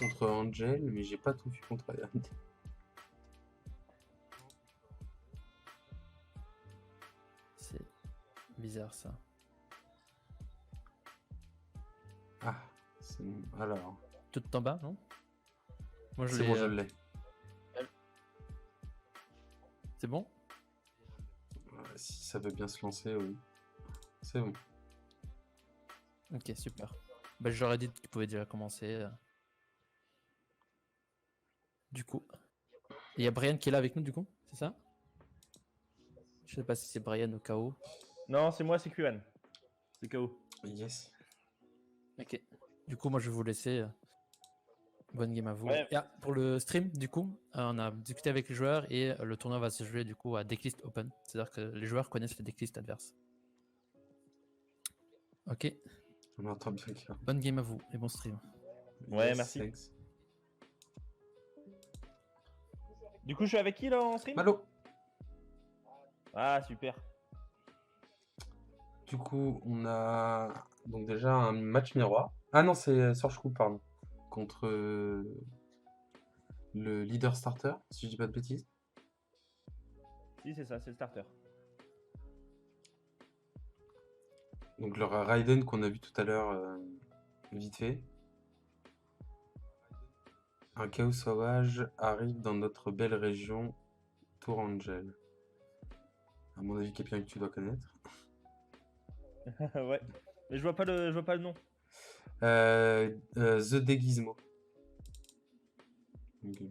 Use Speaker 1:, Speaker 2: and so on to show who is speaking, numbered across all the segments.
Speaker 1: contre Angel, mais j'ai pas tout vu contre Ryan.
Speaker 2: C'est bizarre ça.
Speaker 1: Ah, alors.
Speaker 2: Tout en bas, non? Moi je
Speaker 1: C'est
Speaker 2: l'ai.
Speaker 1: bon, je l'ai.
Speaker 2: C'est bon?
Speaker 1: Si ça veut bien se lancer, oui. C'est bon.
Speaker 2: Ok, super. Bah, j'aurais dit qu'il pouvait déjà commencer. Du coup. Il y a Brian qui est là avec nous, du coup, c'est ça? Je sais pas si c'est Brian au cas où.
Speaker 3: Non, c'est moi, c'est QN. C'est KO.
Speaker 1: Yes.
Speaker 2: Ok. Du coup, moi je vais vous laisser. Bonne game à vous.
Speaker 3: Ouais.
Speaker 2: Et pour le stream, du coup, on a discuté avec les joueurs et le tournoi va se jouer du coup à decklist open. C'est-à-dire que les joueurs connaissent les decklists adverses. Ok.
Speaker 1: On entend bien clair.
Speaker 2: Bonne game à vous et bon stream.
Speaker 3: Ouais,
Speaker 1: Yes,
Speaker 3: merci.
Speaker 1: thanks.
Speaker 3: Du coup, je suis avec qui là en stream?
Speaker 1: Malo.
Speaker 3: Ah, super.
Speaker 1: Du coup, on a donc déjà un match miroir. Ah non, c'est Sorchkou, pardon. Contre le leader starter, si je dis pas de bêtises.
Speaker 3: Si, c'est ça, c'est le starter.
Speaker 1: Donc le Raiden qu'on a vu tout à l'heure, vite fait. Un chaos sauvage arrive dans notre belle région, Tour Angel. À mon avis, quelqu'un que tu dois connaître.
Speaker 3: Ouais. Mais je vois pas le nom.
Speaker 1: The Déguisemo. Ok.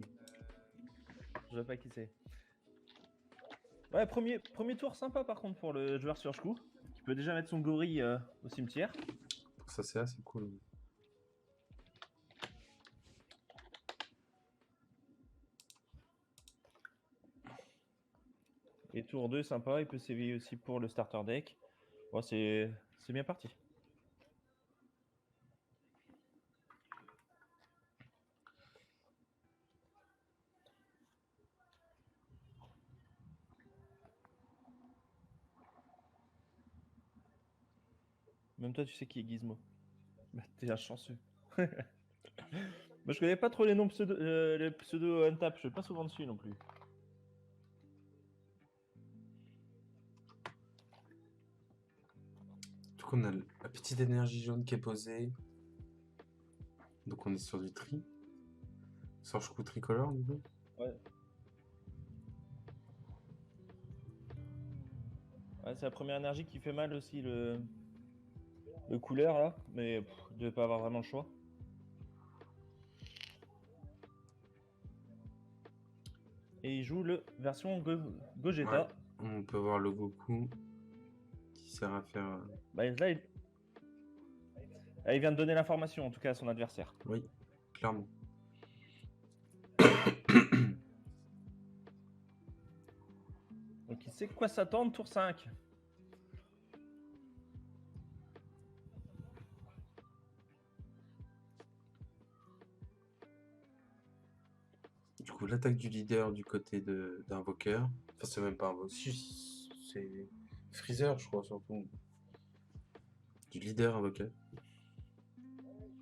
Speaker 3: Je vois pas qui c'est. Ouais, premier tour sympa par contre pour le joueur sur Shku, qui peut déjà mettre son gorille au cimetière.
Speaker 1: Ça, c'est assez cool.
Speaker 3: Et tour 2, sympa, il peut s'éveiller aussi pour le starter deck. Ouais, c'est bien parti. Même toi, tu sais qui est Gizmo. Bah, t'es un chanceux. Moi, je connais pas trop les noms les pseudo untap, je suis pas souvent dessus non plus.
Speaker 1: Du coup, on a la petite énergie jaune qui est posée. Donc on est sur du tri. Sorchkou tricolore, du coup.
Speaker 3: Ouais. Ouais, c'est la première énergie qui fait mal aussi, le couleur là, mais je devais pas avoir vraiment le choix. Et il joue le version Gogeta.
Speaker 1: Ouais. On peut voir le Goku qui sert à faire.
Speaker 3: Bah, là, il vient de donner l'information en tout cas à son adversaire.
Speaker 1: Oui, clairement.
Speaker 3: Donc il sait quoi s'attendre, tour 5.
Speaker 1: Du coup, l'attaque du leader du côté d'Invoker. Enfin, c'est même pas Invoker. C'est Freezer, je crois, surtout. Du leader Invoker.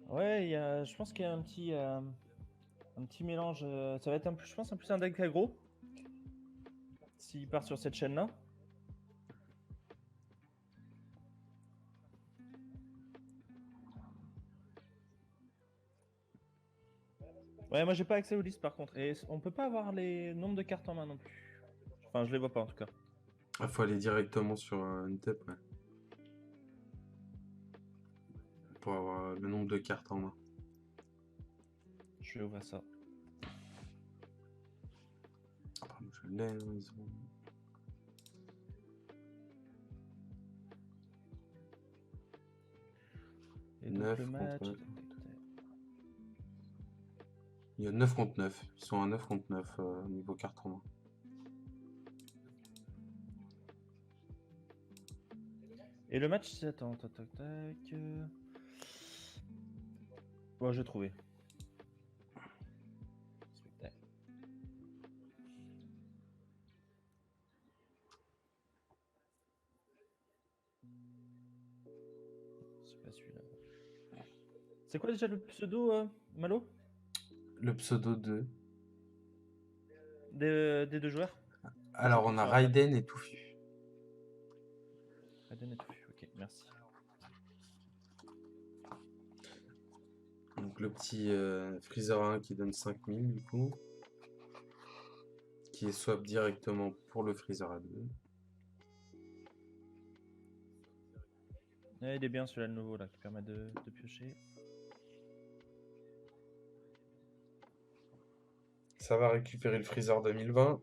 Speaker 3: Ouais, je pense qu'il y a un petit mélange. Ça va être je pense, un plus un deck aggro. S'il part sur cette chaîne là. Ouais, moi j'ai pas accès aux listes par contre. Et on peut pas avoir les nombres de cartes en main non plus. Enfin, je les vois pas en tout cas.
Speaker 1: Il faut aller directement sur Untap, ouais. Pour avoir le nombre de cartes en main.
Speaker 3: Je vais ouvrir ça.
Speaker 1: Ah, pardon, je l'ai, ils ont...
Speaker 3: Et donc
Speaker 1: 9
Speaker 3: le match.
Speaker 1: contre... Il y a 9 contre 9. Ils sont à 9 contre 9 niveau carte en main.
Speaker 3: Et le match, c'est. Attends, tac, tac, tac. Bon, j'ai trouvé. Spectacle. C'est pas celui-là. C'est quoi déjà le pseudo, Malo?
Speaker 1: Le pseudo 2.
Speaker 3: Des deux joueurs?
Speaker 1: Alors, on a Raiden et Touffu.
Speaker 3: Raiden et Touffu, ok, merci.
Speaker 1: Donc, le petit Freezer 1 qui donne 5000 du coup. Qui est swap directement pour le Freezer A2.
Speaker 3: Ouais, il est bien celui-là, le nouveau, là, qui permet de piocher.
Speaker 1: Ça va récupérer le Freezer 2020.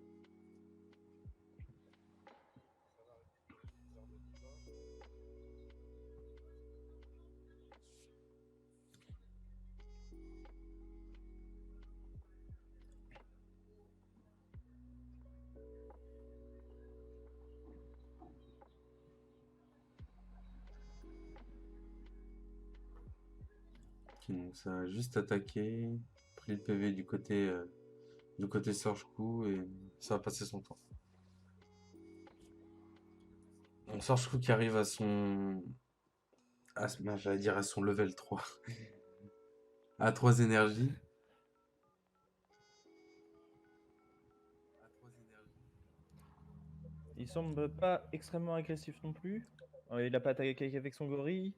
Speaker 1: Ok, donc ça a juste attaqué, pris le PV du côté Surge Coup et ça va passer son temps. Donc Surge Coup qui arrive à son... j'allais dire à son level 3. À 3 énergies.
Speaker 3: Il semble pas extrêmement agressif non plus. Il a pas attaqué avec son gorille.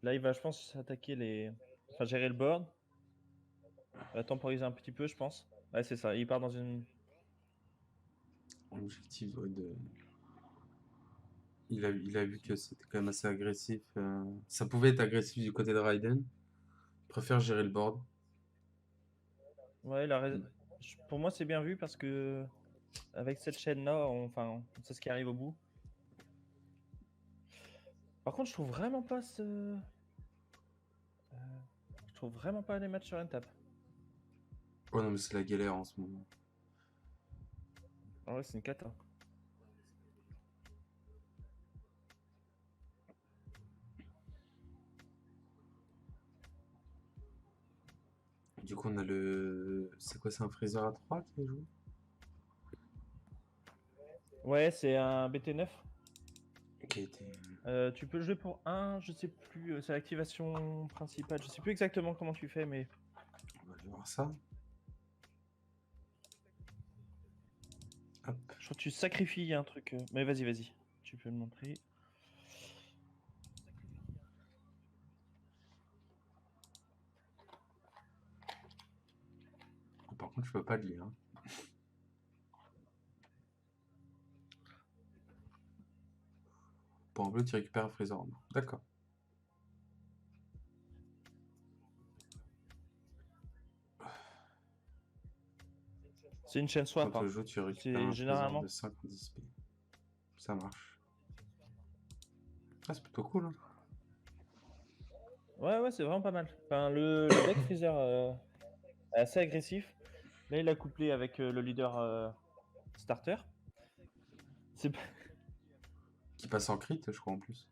Speaker 3: Là, il va, je pense, attaquer les... Enfin, gérer le board. Il va temporiser un petit peu, je pense. Ouais, c'est ça. Il part dans une...
Speaker 1: Objectif ouais, de... Il a vu que c'était quand même assez agressif. Ça pouvait être agressif du côté de Raiden. Il préfère gérer le board.
Speaker 3: Ouais, pour moi, c'est bien vu parce que avec cette chaîne-là, on sait ce qui arrive au bout. Par contre, je trouve vraiment pas je trouve vraiment pas les matchs sur N-Tap.
Speaker 1: Oh non, mais c'est la galère en ce moment.
Speaker 3: Ah ouais, c'est une cata.
Speaker 1: Du coup, on a le... C'est quoi, c'est un Freezer à 3 qui joue?
Speaker 3: Ouais, c'est un BT9.
Speaker 1: Qui a été...
Speaker 3: Tu peux le jouer pour 1, je sais plus, c'est l'activation principale. Je sais plus exactement comment tu fais, mais...
Speaker 1: On va aller voir ça. Hop.
Speaker 3: Je crois que tu sacrifies un truc. Mais vas-y, tu peux me montrer.
Speaker 1: Par contre, je peux pas le lire. Pour en bleu, tu récupères un Freezer en bas. D'accord.
Speaker 3: C'est une chaîne swap.
Speaker 1: Quand
Speaker 3: Hein.
Speaker 1: tu joues, tu récupères un
Speaker 3: généralement...
Speaker 1: Freezer de 5 ou 10 P. Ça marche. Ah, c'est plutôt cool. Hein.
Speaker 3: Ouais, c'est vraiment pas mal. Enfin, le deck Freezer est assez agressif. Là, il a couplé avec le leader starter. C'est pas-
Speaker 1: Qui passe en crit, je crois, en plus.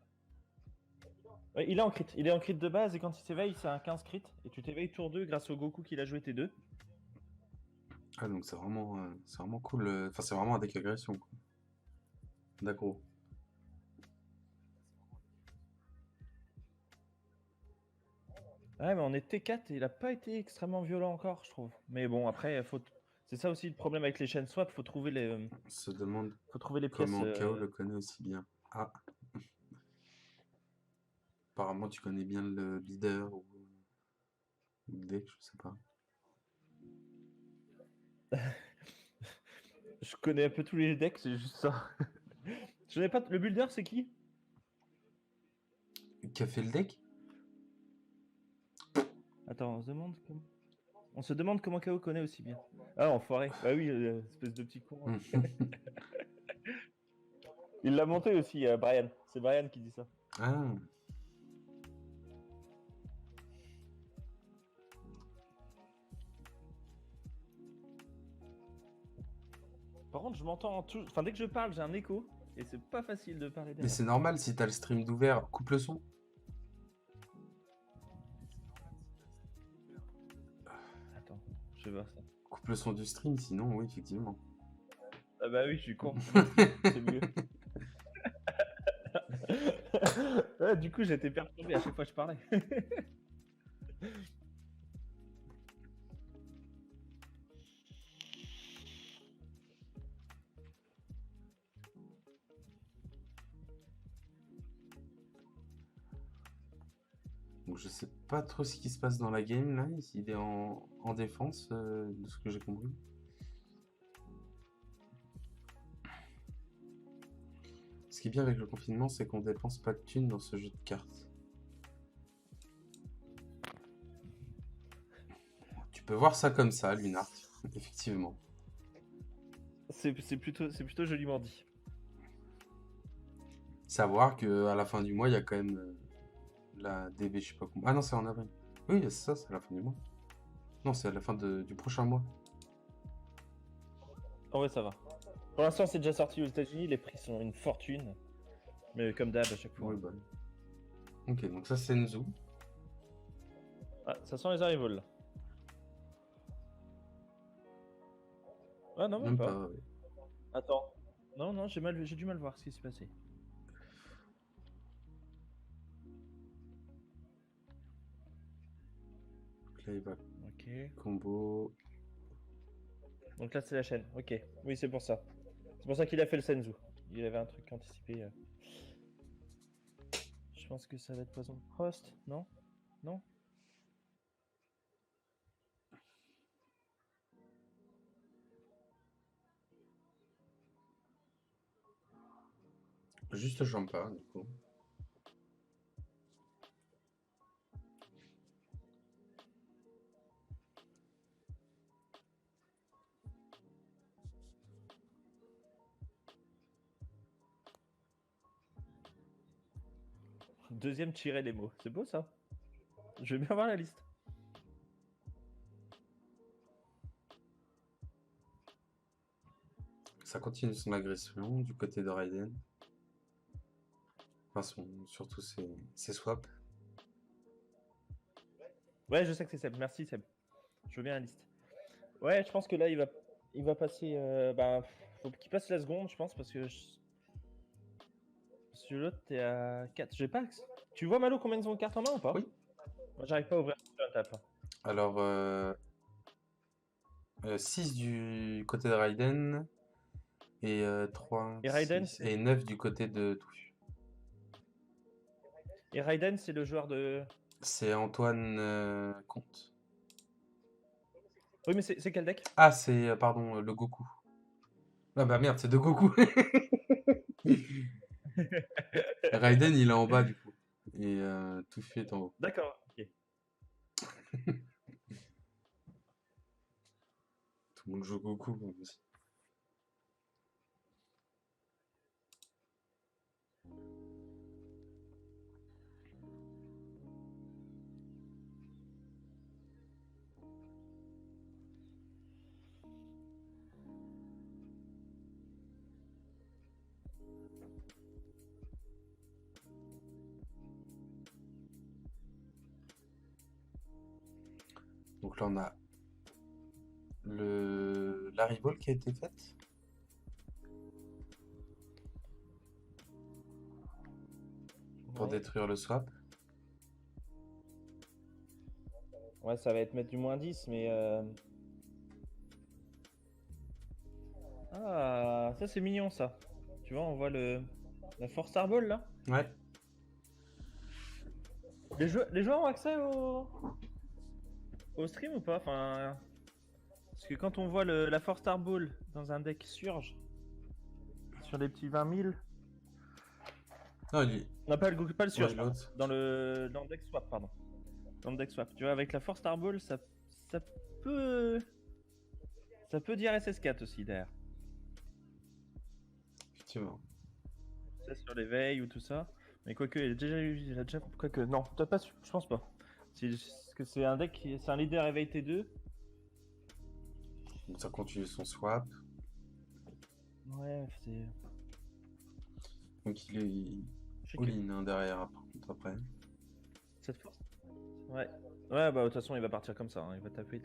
Speaker 3: Ouais, il est en crit. Il est en crit de base et quand il s'éveille, c'est un 15 crit. Et tu t'éveilles tour 2 grâce au Goku qu'il a joué T2.
Speaker 1: Ah, donc c'est vraiment cool. Enfin, c'est vraiment un deck agression. Quoi. D'accord.
Speaker 3: Ouais, mais on est T4 et il a pas été extrêmement violent encore, je trouve. Mais bon, après, c'est ça aussi le problème avec les chaînes swap. Faut trouver les,
Speaker 1: On se demande
Speaker 3: faut trouver les pièces.
Speaker 1: comment KO le connaît aussi bien. Ah. Apparemment, tu connais bien le leader ou le deck, je sais pas.
Speaker 3: Je connais un peu tous les decks, c'est juste ça. Je n'ai pas. Le builder, c'est qui?
Speaker 1: Qui a fait le deck?
Speaker 3: Attends, on se demande comment KO connaît aussi bien. Ah, enfoiré. Bah oui, espèce de petit con. Hein. Il l'a monté aussi, Brian. C'est Brian qui dit ça.
Speaker 1: Ah.
Speaker 3: Par contre, je m'entends tout. Enfin, dès que je parle, j'ai un écho. Et c'est pas facile de parler
Speaker 1: Mais
Speaker 3: derrière.
Speaker 1: c'est normal si t'as le stream d'ouvert. Coupe le son.
Speaker 3: Attends, je vais voir ça.
Speaker 1: Coupe le son du stream, sinon, oui, effectivement.
Speaker 3: Ah bah oui, je suis con. C'est mieux. Ouais, du coup, j'étais perturbé à chaque fois que je parlais.
Speaker 1: Donc je sais pas trop ce qui se passe dans la game là. Il est en défense, de ce que j'ai compris. Ce qui est bien avec le confinement, c'est qu'on dépense pas de thunes dans ce jeu de cartes. Tu peux voir ça comme ça, Lunart, effectivement.
Speaker 3: C'est plutôt joliment dit.
Speaker 1: Savoir que à la fin du mois, il y a quand même la DB, je sais pas combien. Ah non, c'est en avril. Oui, c'est ça, c'est à la fin du mois. Non, c'est à la fin du prochain mois.
Speaker 3: En vrai, ça va. Pour l'instant, c'est déjà sorti aux États-Unis, les prix sont une fortune. Mais comme d'hab, à chaque fois.
Speaker 1: Oui, bah. Ok, donc ça, c'est Nzu.
Speaker 3: Ah, ça sent les arrivals là. Ah non, même pas.
Speaker 1: Ouais.
Speaker 3: Attends. Non, j'ai du mal à voir ce qui s'est passé.
Speaker 1: Donc là, il va
Speaker 3: Ok.
Speaker 1: combo.
Speaker 3: Donc là, c'est la chaîne. Ok. Oui, c'est pour ça. C'est pour ça qu'il a fait le Senzu. Il avait un truc anticipé. Je pense que ça va être poison de Frost, non? Non?
Speaker 1: Juste Champa, du coup.
Speaker 3: Deuxième tirer les mots. C'est beau ça. Je vais bien voir la liste.
Speaker 1: Ça continue son agression du côté de Raiden. Enfin, surtout ses swaps.
Speaker 3: Ouais, je sais que c'est Seb. Merci Seb. Je veux bien la liste. Ouais, je pense que là, il va passer. Faut qu'il passe la seconde, je pense, parce que. Parce que l'autre, t'es à 4. J'ai pas. Tu vois, Malo, combien ils ont de cartes en main ou pas?
Speaker 1: Oui.
Speaker 3: Moi, j'arrive pas à ouvrir un tap.
Speaker 1: Alors, 6 du côté de Raiden. Et 3,
Speaker 3: Et Raiden,
Speaker 1: 6, et 9 du côté de Touffu.
Speaker 3: Et Raiden, c'est le joueur de.
Speaker 1: C'est Antoine Comte.
Speaker 3: Oui, mais c'est quel deck?
Speaker 1: Ah, c'est, pardon, le Goku. Ah bah merde, c'est de Goku. Raiden, il est en bas, du coup. Et Touffu est en haut.
Speaker 3: D'accord, ok.
Speaker 1: Tout le monde joue Goku, aussi. Donc là, on a la revolt qui a été faite. Pour
Speaker 3: Ouais.
Speaker 1: détruire le swap.
Speaker 3: Ouais, ça va être mettre du -10, mais. Ah, ça c'est mignon ça. Tu vois, on voit la Force Arbol là.
Speaker 1: Ouais.
Speaker 3: Les joueurs ont accès au stream ou pas? Enfin, parce que quand on voit la Force Arbol dans un deck Surge, sur les petits 20 000.
Speaker 1: Non, il...
Speaker 3: Non, pas le Surge,
Speaker 1: Ouais,
Speaker 3: pardon.
Speaker 1: l'autre.
Speaker 3: Dans le deck Swap, pardon. Dans le deck Swap. Tu vois, avec la Force Arbol, ça peut. Ça peut dire SS4 aussi derrière.
Speaker 1: Effectivement.
Speaker 3: Ça, sur l'éveil ou tout ça. Mais quoique, il a déjà. Quoique, non, peut-être pas, je pense pas. Parce que c'est un deck, c'est un leader éveil T2.
Speaker 1: Donc ça continue son swap.
Speaker 3: Ouais, c'est.
Speaker 1: Donc il est
Speaker 3: Je sais que
Speaker 1: all-in hein, derrière, par contre, après.
Speaker 3: cette force. Ouais. Ouais, bah de toute façon, il va partir comme ça. Hein. Il va taper.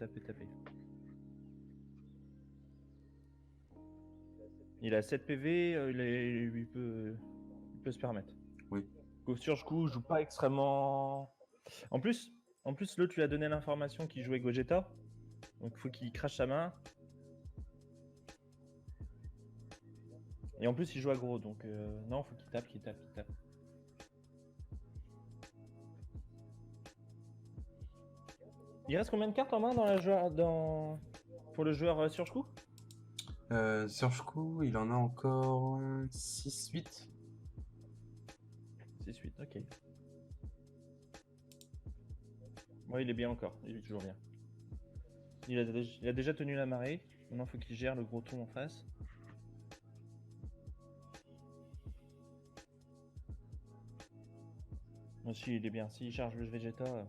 Speaker 3: Il a 7 PV, il peut se permettre.
Speaker 1: Oui.
Speaker 3: Surge coup, joue pas extrêmement. En plus, l'autre lui a donné l'information qu'il jouait Gogeta. Donc faut qu'il crache sa main. Et en plus, il joue aggro. Donc non, faut qu'il tape. Il reste combien de cartes en main dans la pour le joueur Surge-Coup?
Speaker 1: Surge-Coup, il en a encore 6-8.
Speaker 3: 6-8, ok. Ouais, il est bien encore, il est toujours bien. Il a déjà tenu la marée, maintenant il faut qu'il gère le gros ton en face. Aussi, il est bien, s'il charge le Vegeta.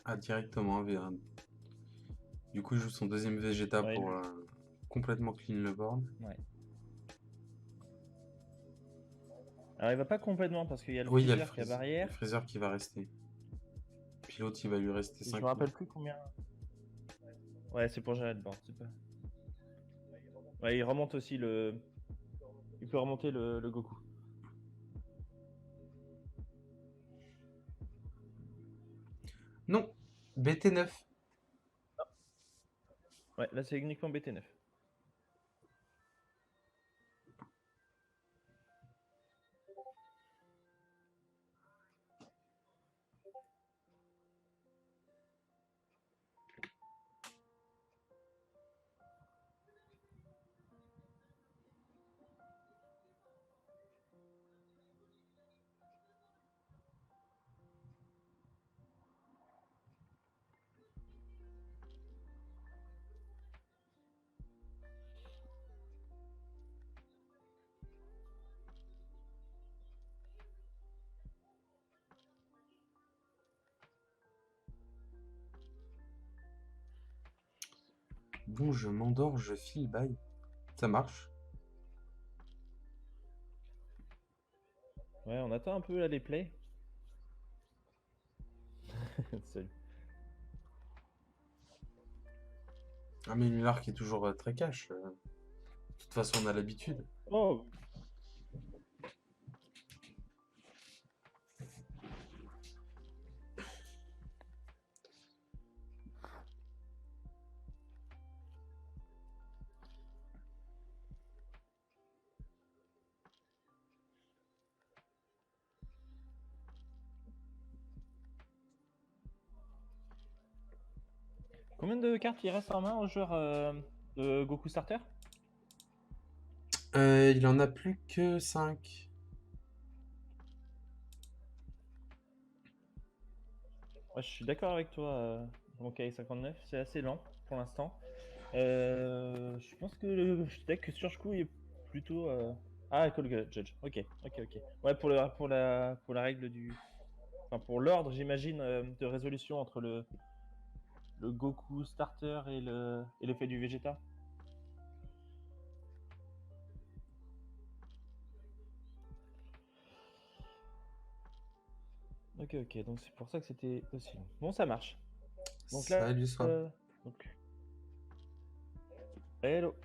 Speaker 1: Ah, directement V1. Du coup, il joue son deuxième Vegeta
Speaker 3: Ouais,
Speaker 1: pour complètement clean le board.
Speaker 3: ouais. Alors il va pas complètement parce qu'il y a le
Speaker 1: Oui, il y a le
Speaker 3: Freezer qui a
Speaker 1: le
Speaker 3: barrière.
Speaker 1: Freezer qui va rester. Puis l'autre, il va lui rester
Speaker 3: Et
Speaker 1: 5
Speaker 3: je me rappelle plus combien. Ouais, c'est pour gérer le board, c'est pas. Ouais, il remonte aussi le. Il peut remonter le Goku.
Speaker 1: Non, BT9.
Speaker 3: Ouais, là c'est uniquement BT9.
Speaker 1: Bon, je m'endors, je file, bye. Ça marche.
Speaker 3: Ouais, on attend un peu là les plays. Salut.
Speaker 1: Ah, mais l'arc est toujours très cash. De toute façon, on a l'habitude.
Speaker 3: Oh, combien de cartes il reste en main au joueur de Goku Starter?
Speaker 1: Il en a plus que 5.
Speaker 3: Ouais, je suis d'accord avec toi, mon KI59, c'est assez lent pour l'instant. Je pense que le deck sur coup est plutôt. Ah, Call Judge. Ok, ok, ok. Ouais, pour la règle du. Enfin, pour l'ordre, j'imagine, de résolution entre le Goku starter et l'effet du Vegeta. Ok, ok, donc c'est pour ça que c'était aussi long. Bon, ça marche. Donc là.
Speaker 1: Salut, Swap.
Speaker 3: Donc... Hello.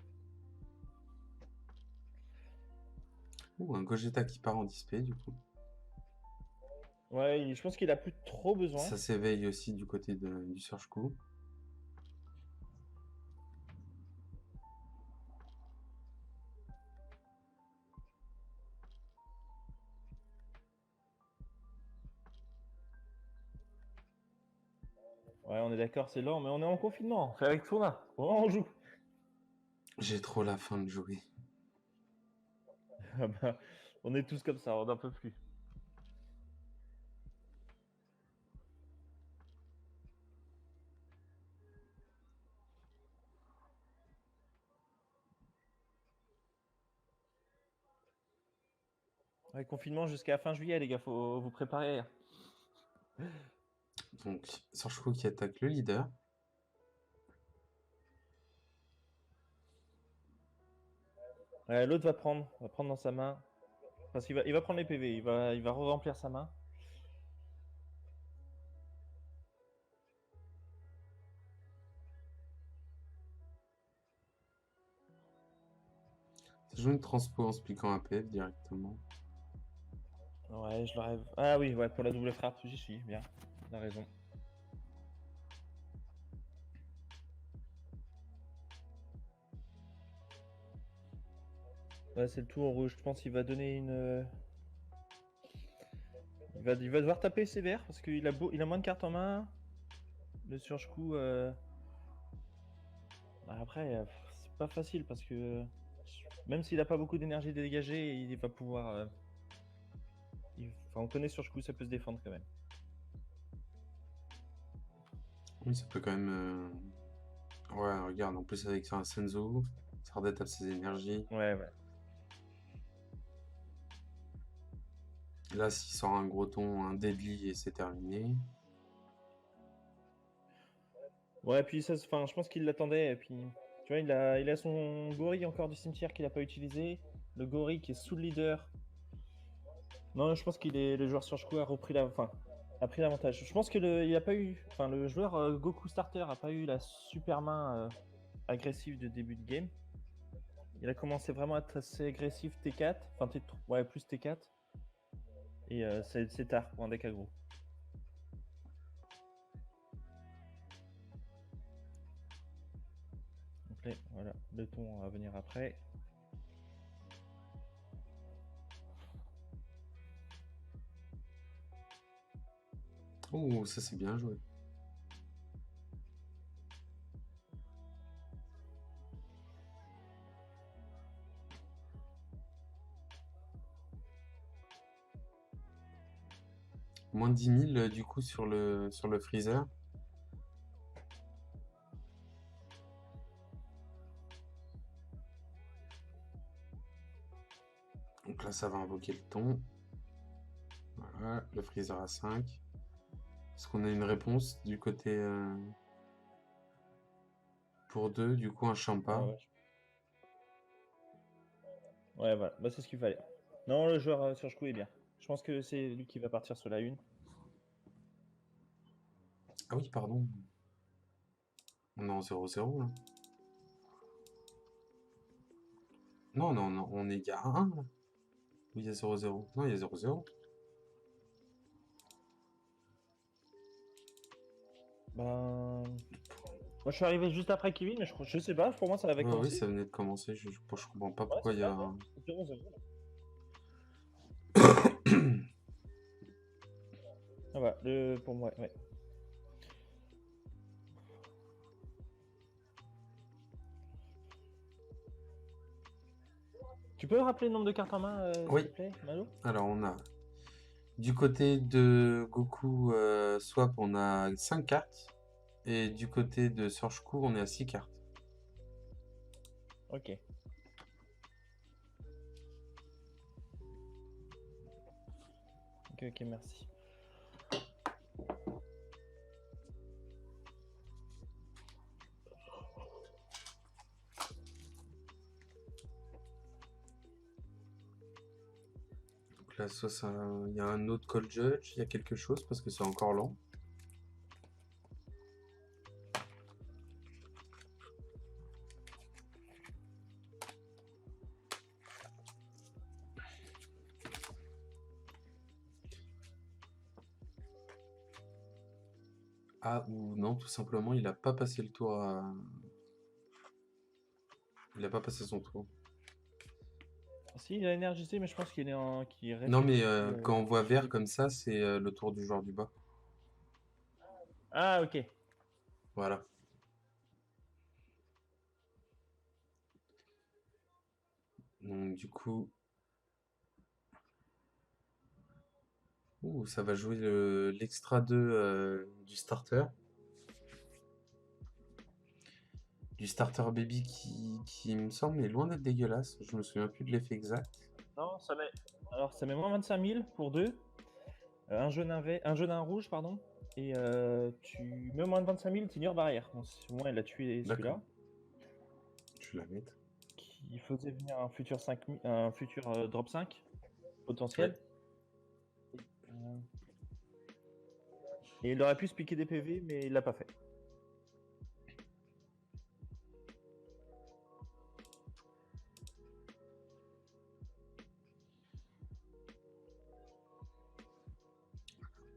Speaker 1: Ouh, un Gogeta qui part en display, du coup.
Speaker 3: Ouais, je pense qu'il a plus trop besoin.
Speaker 1: Ça s'éveille aussi du côté du Surge-Coup.
Speaker 3: Ouais, on est d'accord, c'est lent, mais on est en confinement. C'est avec Tourna. On joue.
Speaker 1: J'ai trop la faim de jouer.
Speaker 3: Ah bah, on est tous comme ça, on n'en peut plus. Ouais, confinement jusqu'à fin juillet, les gars, faut vous préparer.
Speaker 1: Donc, Surge-Coup qui attaque le leader.
Speaker 3: L'autre va prendre dans sa main. Parce qu'il va prendre les PV, il va re-remplir sa main.
Speaker 1: Ça joue une transpo en spiquant APF directement.
Speaker 3: Ouais, je l'aurais. Ah oui, ouais, pour la double frappe, j'y suis, bien. T'as raison. Ouais, c'est le tout en rouge. Je pense qu'il va donner une. Il va devoir taper sévère parce qu'il a moins de cartes en main. Le surge-coup. Après, c'est pas facile parce que même s'il a pas beaucoup d'énergie dégagée, il va pouvoir. Enfin, on connaît surge-coup, ça peut se défendre quand même.
Speaker 1: Oui, ça peut quand même. Ouais, regarde, en plus avec un Senzo, Sardet a ses énergies.
Speaker 3: Ouais, ouais.
Speaker 1: Là, s'il sort un gros ton, un deadly et c'est terminé.
Speaker 3: Ouais, puis ça, enfin, je pense qu'il l'attendait. Et puis, tu vois, il a son gorille encore du cimetière qu'il a pas utilisé. Le gorille qui est sous le leader. Non, je pense le joueur sur Shku a pris l'avantage. Je pense que il a pas eu, enfin, le joueur Goku Starter a pas eu la super main agressive de début de game. Il a commencé vraiment à être assez agressif T4, enfin T3, ouais, plus T4. Et c'est tard pour un deck aggro. Donc là, voilà, le ton à venir après.
Speaker 1: Oh, ça c'est bien joué. Moins de 10 000 du coup sur le freezer. Donc là, ça va invoquer le ton. Voilà, le freezer à 5. Est-ce qu'on a une réponse du côté pour 2, du coup un Champa.
Speaker 3: Ouais, ouais, voilà, bah, c'est ce qu'il fallait. Non, le joueur sur Shku est bien. Je pense que c'est lui qui va partir sur la 1.
Speaker 1: Ah oui, pardon. On est en 0-0 là. Non, non, non, on est il y a 1 là. Oui, il y a 0-0. Non, il y a 0-0.
Speaker 3: Ben. Moi, je suis arrivé juste après Kevin, mais je sais pas, pour moi, ça avait
Speaker 1: Ouais, oui,
Speaker 3: commencé.
Speaker 1: ça venait de commencer. Je comprends pas
Speaker 3: Ouais,
Speaker 1: pourquoi
Speaker 3: c'est
Speaker 1: il y
Speaker 3: ça,
Speaker 1: a.
Speaker 3: non, c'est 0-0. Ah bah, pour moi, ouais. Tu peux rappeler le nombre de cartes en main,
Speaker 1: Oui.
Speaker 3: s'il te plaît, Malo?
Speaker 1: Alors, on a du côté de Goku Swap, on a 5 cartes. Et du côté de Surge-Coup, on est à 6 cartes.
Speaker 3: Ok. Ok, ok, merci.
Speaker 1: Donc là, soit il y a un autre Call Judge, il y a quelque chose parce que c'est encore lent. Ah, ou non, tout simplement, il a pas passé le tour à... Il a pas passé son tour.
Speaker 3: Si, il a énergisé, mais je pense qu'il reste.
Speaker 1: Non, mais quand on voit vert comme ça, c'est le tour du joueur du bas.
Speaker 3: Ah, ok.
Speaker 1: Voilà. Donc du coup... Ouh, ça va jouer l'extra 2 du starter. Du starter baby qui me semble est loin d'être dégueulasse. Je me souviens plus de l'effet exact.
Speaker 3: Non, ça met. Alors, ça met moins 25 000 pour 2. Un jaune, un jaune, un rouge, pardon. Et tu mets moins de 25 000, tu ignores barrière. Bon, au moins, il a tué celui-là.
Speaker 1: D'accord. Je vais la mettre.
Speaker 3: Qui faisait venir un futur, 5 000 un futur drop 5. potentiel. Euh, Et il aurait pu se piquer des PV, mais il l'a pas fait.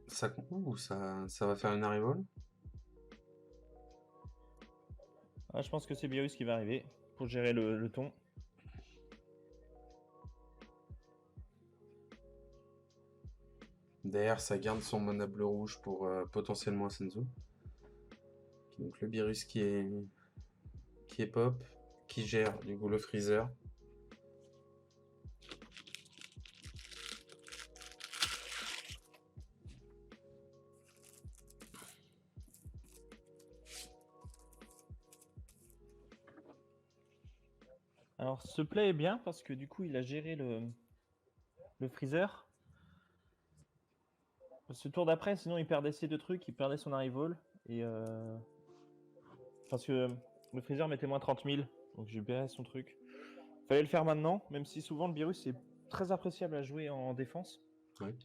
Speaker 1: Ça compte ou ça va faire une arrival?
Speaker 3: Ah, je pense que c'est Beerus qui va arriver pour gérer le ton.
Speaker 1: Derrière, ça garde son mana bleu rouge pour potentiellement Senzu. Donc le virus qui est pop, qui gère du coup le freezer.
Speaker 3: Alors, ce play est bien parce que du coup, il a géré le freezer. Ce tour d'après, sinon, il perdait ses deux trucs, il perdait son arrival. Et parce que le freezer mettait moins 30 000, donc j'ai bien son truc. Fallait le faire maintenant, même si souvent le virus est très appréciable à jouer en défense.
Speaker 1: Ouais.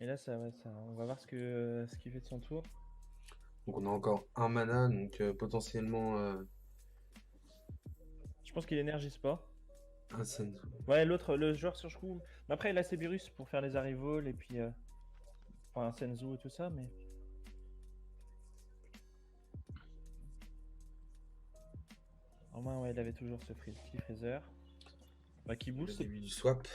Speaker 3: Et là, on va voir ce qu'il fait de son tour.
Speaker 1: Donc on a encore un mana, donc potentiellement
Speaker 3: Je pense qu'il énergise pas.
Speaker 1: un Senzu.
Speaker 3: Ouais, l'autre, le joueur sur Shrew. Mais après, il a ses virus pour faire les arrivals et puis un Senzu et tout ça, mais. En main, ouais, il avait toujours ce petit freezer. Bah, qui
Speaker 1: Le
Speaker 3: boost.
Speaker 1: début du swap.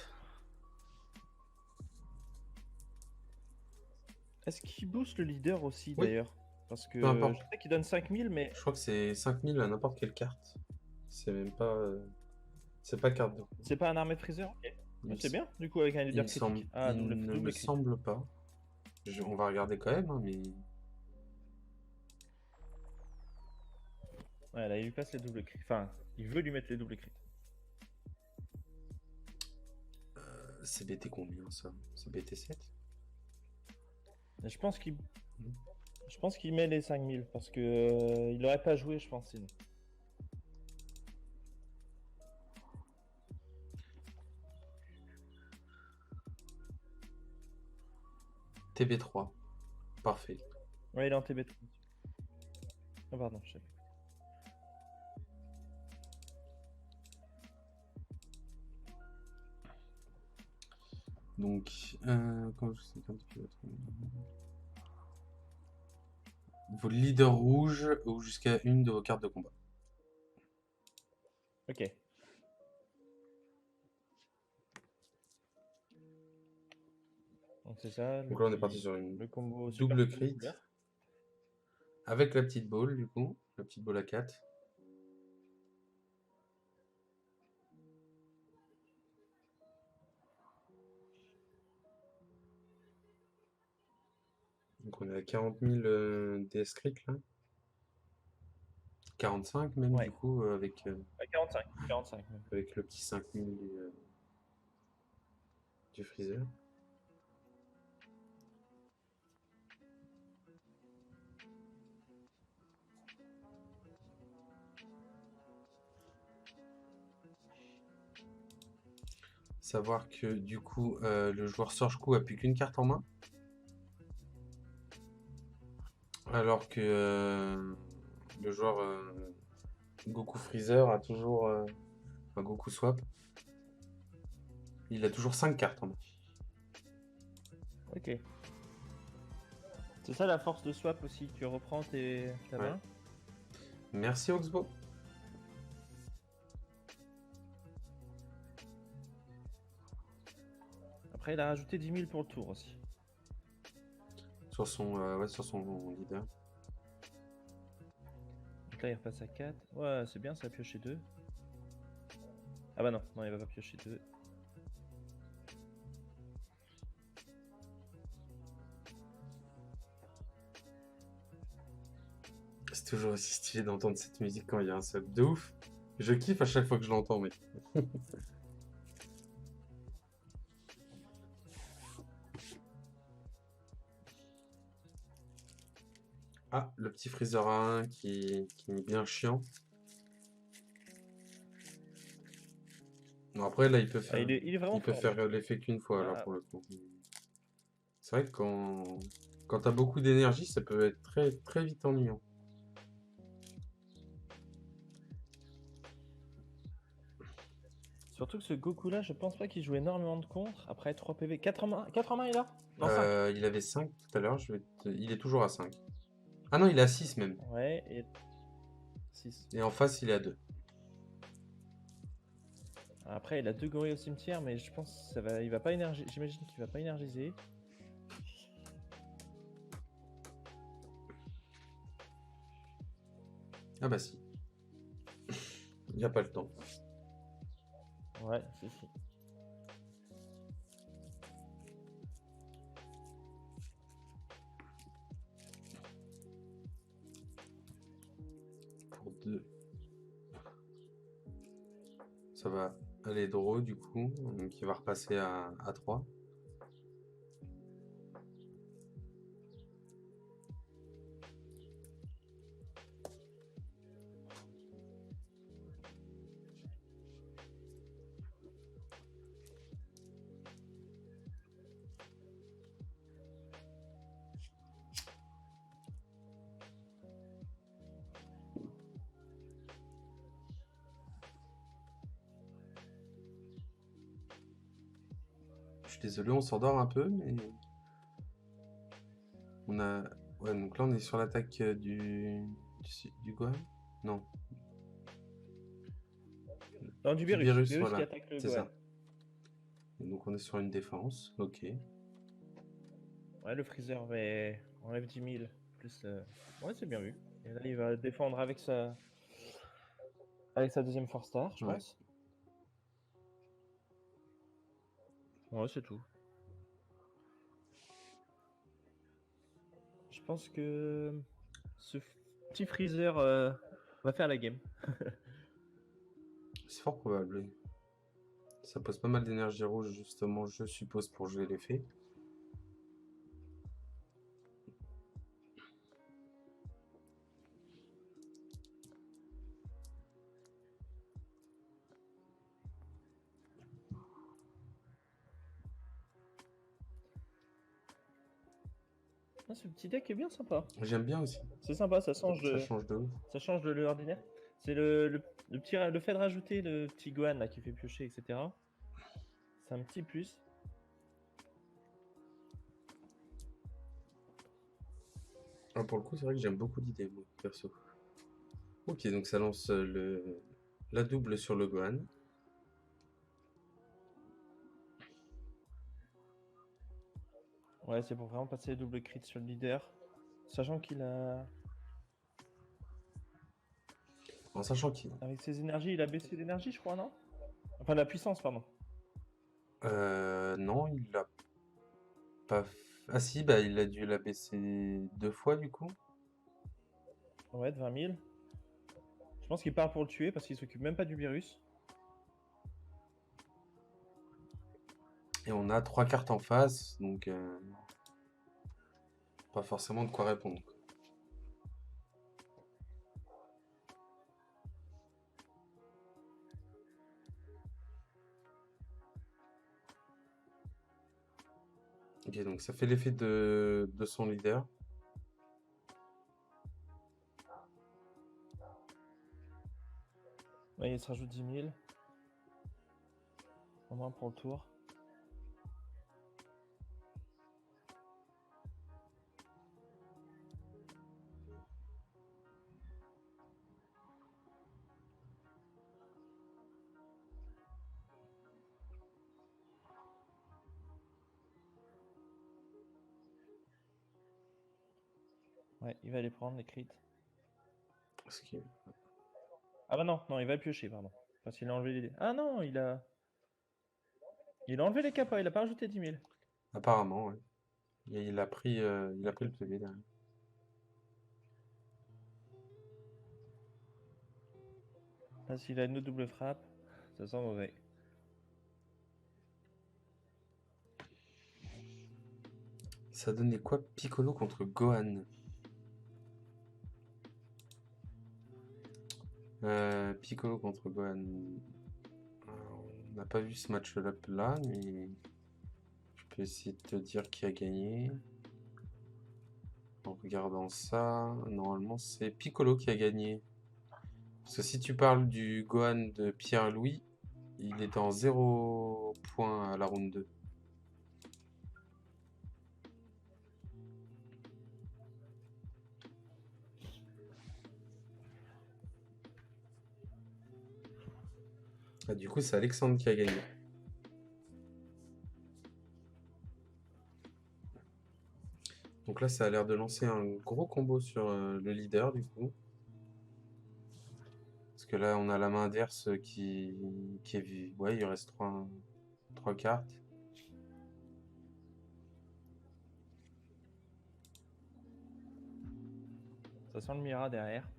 Speaker 3: Est-ce qu'il booste le leader aussi
Speaker 1: Oui.
Speaker 3: d'ailleurs? Parce que
Speaker 1: Peu importe.
Speaker 3: je sais qu'il donne 5000, mais.
Speaker 1: Je crois que c'est 5000 à n'importe quelle carte. C'est même pas. C'est pas carte de.
Speaker 3: C'est pas un armée de freezer? Ok.
Speaker 1: Il
Speaker 3: Ouais,
Speaker 1: me
Speaker 3: c'est
Speaker 1: s-
Speaker 3: bien, du coup, avec un
Speaker 1: Il
Speaker 3: leader
Speaker 1: me semble.
Speaker 3: critique. Ah,
Speaker 1: Il
Speaker 3: double,
Speaker 1: ne me
Speaker 3: double crit.
Speaker 1: semble pas. On va regarder quand même, hein, mais.
Speaker 3: Ouais, là, il lui passe les doubles crits. Enfin, il veut lui mettre les doubles crits.
Speaker 1: C'est BT combien ça? C'est BT 7?
Speaker 3: Et je pense qu'il met les 5000 parce que il aurait pas joué, je pense, sinon.
Speaker 1: TB3. Parfait.
Speaker 3: Ouais, il est en TB3. Oh, pardon, je sais pas.
Speaker 1: Donc, quand je sais quand tu vas trouver. Vos leaders rouges ou jusqu'à une de vos cartes de combat.
Speaker 3: Ok. Donc c'est ça.
Speaker 1: Donc là, on est parti sur une
Speaker 3: le combo
Speaker 1: double
Speaker 3: super
Speaker 1: crit.
Speaker 3: cool.
Speaker 1: Avec la petite ball, du coup. La petite ball à 4. Donc on est à 40 000 DS crit là. 45 même
Speaker 3: Ouais.
Speaker 1: du coup avec
Speaker 3: 45 même.
Speaker 1: avec le petit 5000 du freezer. Savoir que du coup le joueur Sorge-Coup a plus qu'une carte en main. Alors que le joueur Goku Freezer a toujours un Goku Swap. Il a toujours 5 cartes en main.
Speaker 3: Ok. C'est ça la force de swap aussi. Tu reprends ta
Speaker 1: Ouais.
Speaker 3: main.
Speaker 1: Merci Oxbo.
Speaker 3: Après, il a rajouté 10 000 pour le tour aussi.
Speaker 1: Sur son leader.
Speaker 3: Donc là, il repasse à 4. Ouais, c'est bien, ça a pioché 2. Ah bah non, il va pas piocher 2.
Speaker 1: C'est toujours aussi stylé d'entendre cette musique quand il y a un sub de ouf. Je kiffe à chaque fois que je l'entends, mais. Ah, le petit Freezer A1 qui est bien chiant. Bon, après, là,
Speaker 3: Ah, il est vraiment
Speaker 1: il peut
Speaker 3: fort, lui.
Speaker 1: faire l'effet qu'une fois, là,
Speaker 3: Ah,
Speaker 1: pour le coup. C'est vrai que quand t'as beaucoup d'énergie, ça peut être très, très vite ennuyant.
Speaker 3: surtout que ce Goku-là, je pense pas qu'il joue énormément de contre. Après 3 PV. 4 en main, il a? Non, 5.
Speaker 1: Il avait 5 tout à l'heure, il est toujours à 5. Ah non, il est à 6 même.
Speaker 3: Ouais, et 6.
Speaker 1: Et en face, il est à 2.
Speaker 3: Après, il a 2 gorilles au cimetière, mais je pense que ça va, il va pas énergiser. J'imagine qu'il va pas énergiser.
Speaker 1: Ah bah si, il n'y a pas le temps.
Speaker 3: Ouais, si.
Speaker 1: Pour 2. Ça va aller draw du coup, donc il va repasser à 3. Je suis désolé, on s'endort un peu, mais on a... Ouais, donc là on est sur l'attaque du Gohan? Non,
Speaker 3: Non, du
Speaker 1: du
Speaker 3: virus.
Speaker 1: virus,
Speaker 3: Virus qui
Speaker 1: voilà,
Speaker 3: attaque le
Speaker 1: c'est
Speaker 3: Gohan.
Speaker 1: ça. Et donc on est sur une défense, ok.
Speaker 3: Ouais, le Freezer enlève 10 000. Plus, ouais, c'est bien vu. Et là, il va défendre avec sa deuxième Force Star, je
Speaker 1: Ouais.
Speaker 3: pense. Ouais, c'est tout. Je pense que ce petit Freezer va faire la game.
Speaker 1: C'est fort probable, oui. Ça pose pas mal d'énergie rouge, justement, je suppose, pour jouer l'effet.
Speaker 3: Ah, ce petit deck est bien sympa.
Speaker 1: J'aime bien aussi,
Speaker 3: C'est sympa, ça change
Speaker 1: ça
Speaker 3: de,
Speaker 1: change de ouf.
Speaker 3: ça change de l'ordinaire. C'est le fait de rajouter le petit Gohan là qui fait piocher, etc. C'est un petit plus.
Speaker 1: Ah, pour le coup, c'est vrai que j'aime beaucoup l'idée, moi, perso. Ok, donc ça lance la double sur le Gohan.
Speaker 3: Ouais, c'est pour vraiment passer les double crit sur le leader. Sachant qu'il a.
Speaker 1: En sachant qu'il...
Speaker 3: Avec ses énergies, il a baissé l'énergie, je crois, non? Enfin, la puissance, pardon.
Speaker 1: Non, il l'a pas... Ah si, bah il a dû la baisser 2 fois, du coup.
Speaker 3: Ouais, de 20 000. Je pense qu'il part pour le tuer parce qu'il s'occupe même pas du virus.
Speaker 1: Et on a 3 cartes en face, donc... pas forcément de quoi répondre. Ok, donc ça fait l'effet de son leader.
Speaker 3: Ouais, il se rajoute 10 000. Au moins pour le tour. Ouais, il va les prendre, les crits.
Speaker 1: Parce que...
Speaker 3: Ah bah non, il va piocher, pardon. Parce qu'il a enlevé les... Ah non, il a enlevé les capas, il a pas rajouté 10 000.
Speaker 1: Apparemment, ouais. Il a pris le PV derrière.
Speaker 3: Parce qu'il a une autre double frappe. Ça sent mauvais.
Speaker 1: Ça donnait quoi Piccolo contre Gohan? Piccolo contre Gohan. On n'a pas vu ce match-là là, mais je peux essayer de te dire qui a gagné. En regardant ça, normalement c'est Piccolo qui a gagné. Parce que si tu parles du Gohan de Pierre-Louis, il est en 0 points à la round 2. Ah, du coup, c'est Alexandre qui a gagné. Donc là, ça a l'air de lancer un gros combo sur le leader, du coup. Parce que là, on a la main adverse qui est vue. Ouais, il reste 3 cartes.
Speaker 3: Ça sent le Mira derrière.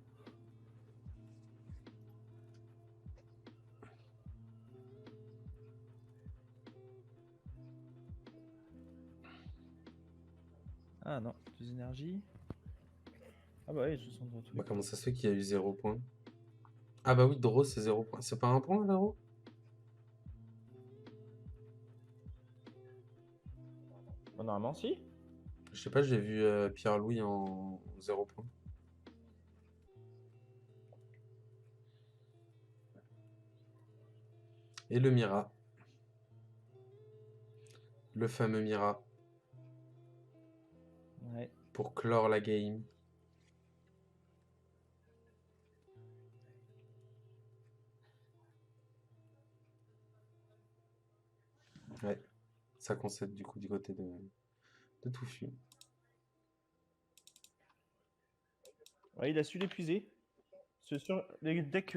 Speaker 3: Ah non, 2 énergies. Ah bah oui, je sens de retour.
Speaker 1: Bah, comment ça se fait qu'il y a eu 0 points? Ah bah oui, Draw, c'est 0 points. C'est pas un point, Draw?
Speaker 3: Bah, normalement, si.
Speaker 1: Je sais pas, j'ai vu Pierre-Louis en 0 points. Et le Mira. Le fameux Mira.
Speaker 3: Ouais.
Speaker 1: Pour clore la game. Ouais. Ça concède du coup du côté de Touffu.
Speaker 3: Ouais, il a su l'épuiser. C'est sûr, les decks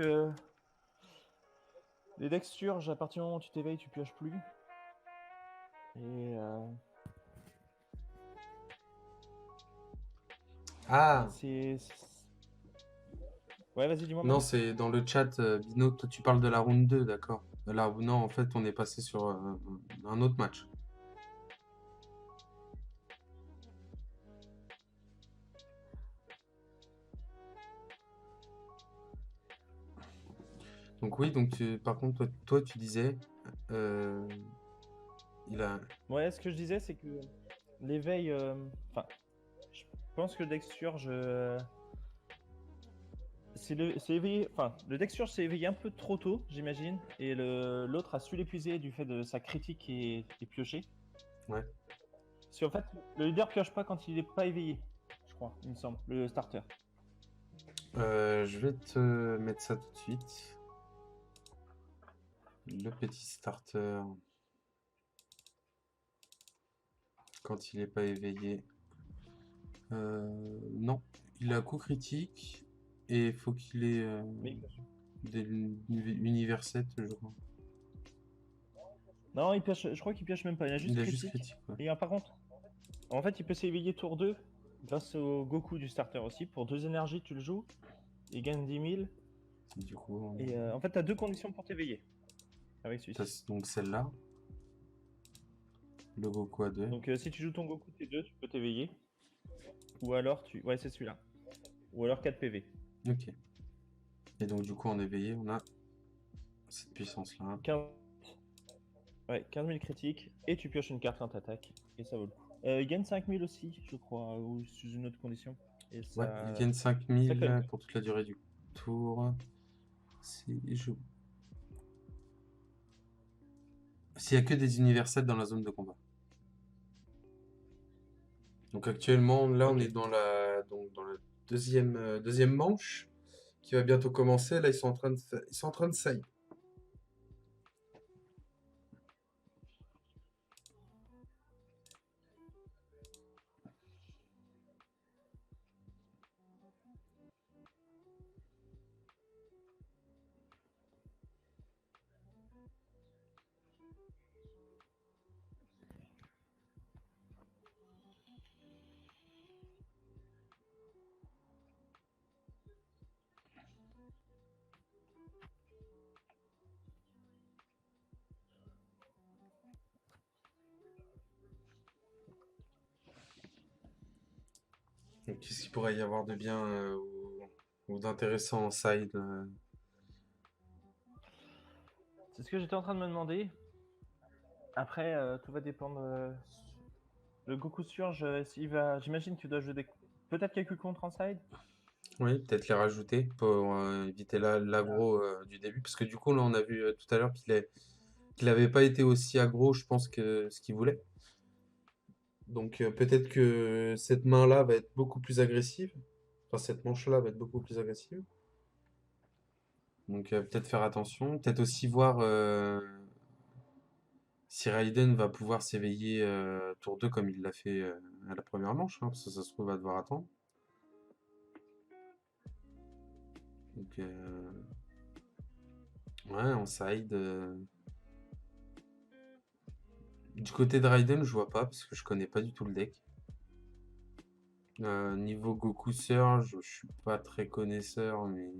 Speaker 3: surgent à partir du moment où tu t'éveilles, tu pioches plus. Et
Speaker 1: Ah!
Speaker 3: Ouais, vas-y, dis-moi.
Speaker 1: Non, c'est dans le chat, Bino, toi tu parles de la round 2, d'accord. Là, non, en fait, on est passé sur un autre match. Donc oui, donc par contre, toi, tu disais, il a...
Speaker 3: Ouais, ce que je disais, c'est que l'éveil. Enfin, je pense que le deck surge. C'est éveillé. Enfin, le deck surge s'est éveillé un peu trop tôt, j'imagine. Et l'autre a su l'épuiser du fait de sa critique et piocher.
Speaker 1: Ouais.
Speaker 3: Parce qu'en fait, le leader pioche pas quand il est pas éveillé, je crois, il me semble, le starter.
Speaker 1: Je vais te mettre ça tout de suite. Le petit starter. Quand il n'est pas éveillé. Non, il a coup critique. Et il faut qu'il ait
Speaker 3: Mais il pioche.
Speaker 1: des univers 7, je crois.
Speaker 3: Non, il pioche, je crois qu'il pioche même pas, il a juste
Speaker 1: Il a
Speaker 3: critique.
Speaker 1: juste critique, ouais.
Speaker 3: Et par contre, en fait, il peut s'éveiller tour 2 grâce au Goku du starter aussi. Pour 2 énergies, tu le joues. Il gagne 10 000.
Speaker 1: Du coup,
Speaker 3: Et en fait, tu as 2 conditions pour t'éveiller avec celui-ci.
Speaker 1: donc celle-là. Le Goku à 2.
Speaker 3: Donc si tu joues ton Goku T2, tu peux t'éveiller. Ou alors tu. Ouais, c'est celui-là. Ou alors 4 PV.
Speaker 1: Ok. Et donc du coup en éveillé, on a cette puissance-là.
Speaker 3: 15... Ouais, 15 000 critiques. Et tu pioches une carte quand t'attaques. Et ça vaut le coup. Il gagne 5 000 aussi, je crois, ou sous une autre condition. Et ça...
Speaker 1: Ouais, il gagne
Speaker 3: ça
Speaker 1: 5000
Speaker 3: colle.
Speaker 1: pour toute la durée du tour. S'il n'y a que des universels dans la zone de combat. Donc actuellement, là on
Speaker 3: Ok.
Speaker 1: est dans la deuxième manche qui va bientôt commencer. Là ils sont en train de saillir. Donc, qu'est-ce qu'il pourrait y avoir de bien ou d'intéressant en side
Speaker 3: C'est ce que j'étais en train de me demander. Après, tout va dépendre. Le Goku Surge, s'il va. J'imagine que tu dois jouer des. Peut-être quelques contres en side.
Speaker 1: Oui, peut-être les rajouter pour éviter l'aggro du début. Parce que du coup, là, on a vu tout à l'heure qu'il n'avait pas été aussi aggro, je pense, que ce qu'il voulait. Donc peut-être que cette main-là va être beaucoup plus agressive. Enfin, cette manche-là va être beaucoup plus agressive. Donc peut-être faire attention. Peut-être aussi voir si Raiden va pouvoir s'éveiller tour 2 comme il l'a fait à la première manche. Hein, parce que ça se trouve, va devoir attendre. Donc ouais, en side. Du côté de Raiden, je vois pas parce que je connais pas du tout le deck. Niveau Goku Surge, je suis pas très connaisseur, mais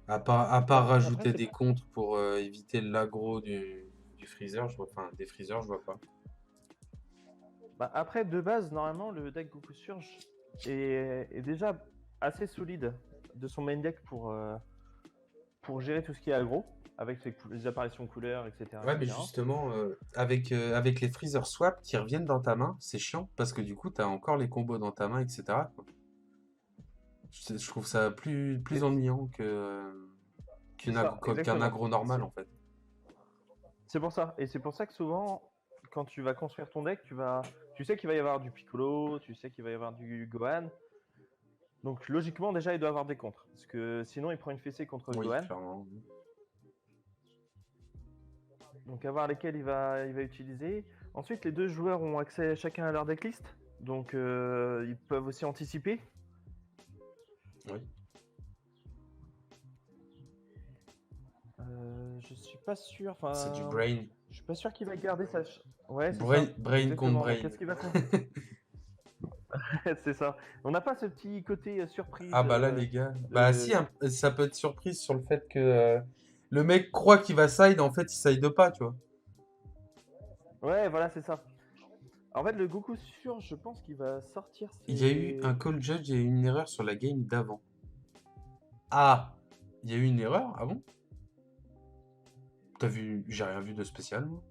Speaker 1: à part
Speaker 3: Après,
Speaker 1: rajouter
Speaker 3: c'est
Speaker 1: des
Speaker 3: pas.
Speaker 1: contres pour éviter l'aggro du Freezer, je vois, enfin des Freezer, je vois pas.
Speaker 3: Bah, après, de base, normalement, le deck Goku Surge est déjà assez solide de son main deck pour gérer tout ce qui est aggro, avec les apparitions couleurs, etc.
Speaker 1: Ouais, mais
Speaker 3: etc.
Speaker 1: justement, avec les Freezer Swap qui reviennent dans ta main, c'est chiant parce que du coup, t'as encore les combos dans ta main, etc. quoi. Je trouve ça plus
Speaker 3: Et
Speaker 1: ennuyant
Speaker 3: c'est ça,
Speaker 1: qu'un
Speaker 3: exactement.
Speaker 1: aggro normal en fait.
Speaker 3: C'est pour ça. Et c'est pour ça que souvent, quand tu vas construire ton deck, tu sais qu'il va y avoir du Piccolo, tu sais qu'il va y avoir du Gohan. Donc logiquement, déjà, il doit avoir des contres. Parce que sinon, il prend une fessée contre
Speaker 1: Oui,
Speaker 3: Gohan.
Speaker 1: clairement.
Speaker 3: Donc à voir lesquels il va utiliser. Ensuite, les deux joueurs ont accès chacun à leur decklist. Donc ils peuvent aussi anticiper.
Speaker 1: Oui.
Speaker 3: Je suis pas sûr.
Speaker 1: C'est du
Speaker 3: Enfin,
Speaker 1: brain.
Speaker 3: je suis pas sûr qu'il va garder sa. Ouais, c'est
Speaker 1: Brain,
Speaker 3: ça.
Speaker 1: brain contre
Speaker 3: Exactement. Donc
Speaker 1: brain.
Speaker 3: qu'est-ce qu'il va faire? C'est ça. On n'a pas ce petit côté surprise
Speaker 1: Ah bah là les gars, bah
Speaker 3: de.
Speaker 1: si ça peut être surprise sur le fait que le mec croit qu'il va side, en fait il side pas, tu vois.
Speaker 3: Ouais, voilà, c'est ça. En fait, le Goku sûr, je pense qu'il va sortir
Speaker 1: Il y a eu un
Speaker 3: ses.
Speaker 1: call judge et une erreur sur la game d'avant. Ah, il y a eu une erreur? Ah bon? T'as vu? J'ai rien vu de spécial, moi.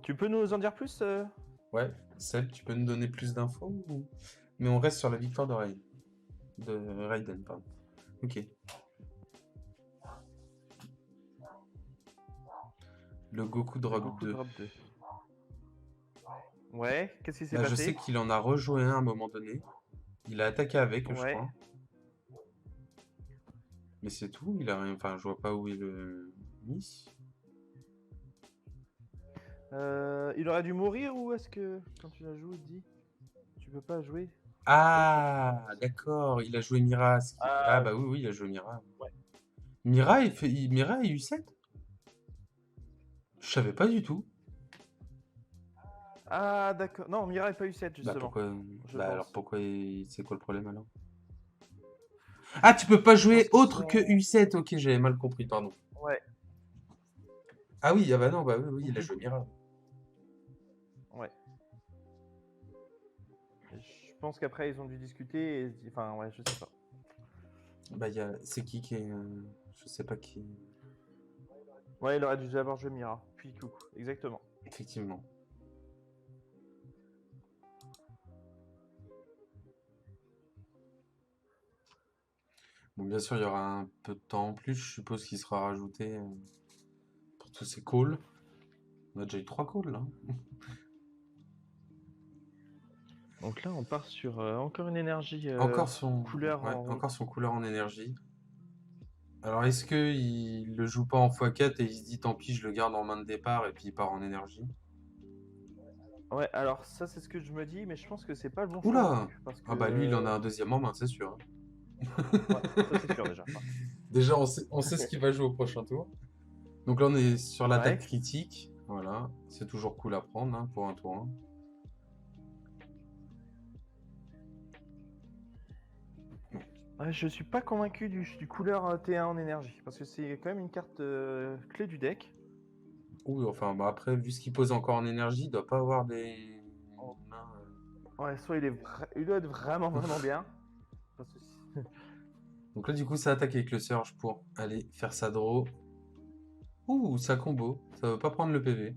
Speaker 3: Tu peux nous en dire plus
Speaker 1: Ouais, Seb, tu peux nous donner plus d'infos mais on reste sur la victoire de Raiden. De Raiden, pardon. Ok. Le Goku
Speaker 3: Le
Speaker 1: drop
Speaker 3: Goku
Speaker 1: 2.
Speaker 3: Drop 2. Ouais, qu'est-ce qui s'est
Speaker 1: Bah, je sais
Speaker 3: passé?
Speaker 1: qu'il en a rejoué un à un moment donné. Il a attaqué avec, je
Speaker 3: Ouais.
Speaker 1: crois. Mais c'est tout, il a rien. Enfin, je vois pas où est le Miss.
Speaker 3: Il aurait dû mourir ou est-ce que quand tu la joues, il te dit tu peux pas jouer?
Speaker 1: Ah, d'accord, il a joué Mira. Ah,
Speaker 3: Ah,
Speaker 1: bah oui, oui, il a joué Mira.
Speaker 3: ouais.
Speaker 1: Mira, Mira et U7? Je savais pas du tout.
Speaker 3: Ah, d'accord. Non, Mira n'a pas eu 7
Speaker 1: Bah
Speaker 3: justement,
Speaker 1: pourquoi?
Speaker 3: je
Speaker 1: Bah alors
Speaker 3: pense.
Speaker 1: pourquoi c'est quoi le problème alors? Ah, tu peux pas
Speaker 3: Je pense
Speaker 1: jouer
Speaker 3: qu'ils
Speaker 1: autre que
Speaker 3: sont.
Speaker 1: U7. Ok, j'avais mal compris, pardon.
Speaker 3: Ouais,
Speaker 1: Ah oui, ah bah non, bah oui, oui, il a joué Mira.
Speaker 3: ouais. Je pense qu'après ils ont dû discuter et enfin ouais, je sais pas.
Speaker 1: Bah c'est qui est, je sais pas qui.
Speaker 3: Ouais, il aurait dû d'abord jouer Mira, puis coucou, exactement.
Speaker 1: Effectivement. Bon, bien sûr, il y aura un peu de temps en plus. Je suppose qu'il sera rajouté pour tous ces calls. On a déjà eu 3 calls là.
Speaker 3: Donc là, on part sur encore une énergie
Speaker 1: Encore son,
Speaker 3: couleur
Speaker 1: ouais,
Speaker 3: en.
Speaker 1: encore son couleur en énergie. Alors, est-ce que il le joue pas en x4 et il se dit tant pis, je le garde en main de départ et puis il part en énergie?
Speaker 3: Ouais, alors ça c'est ce que je me dis, mais je pense que c'est pas le bon choix non
Speaker 1: Oula!
Speaker 3: plus, parce
Speaker 1: Ah bah lui, il en
Speaker 3: que
Speaker 1: a un deuxième en main, c'est sûr.
Speaker 3: ouais, ça c'est sûr déjà.
Speaker 1: Déjà, on sait ce qu'il va jouer au prochain tour. Donc là, on est sur l'attaque
Speaker 3: Ouais.
Speaker 1: critique. Voilà, c'est toujours cool à prendre hein, pour un tour 1.
Speaker 3: Ouais, je suis pas convaincu du couleur T1 en énergie, parce que c'est quand même une carte clé du deck.
Speaker 1: Oui, enfin, bah après, vu ce qu'il pose encore en énergie, il doit pas avoir des
Speaker 3: Oh.
Speaker 1: mains.
Speaker 3: Ouais, soit il doit être vraiment vraiment bien. Parce que
Speaker 1: Donc là, du coup, ça attaque avec le Surge pour aller faire sa draw. Ouh, ça combo. Ça veut pas prendre le PV.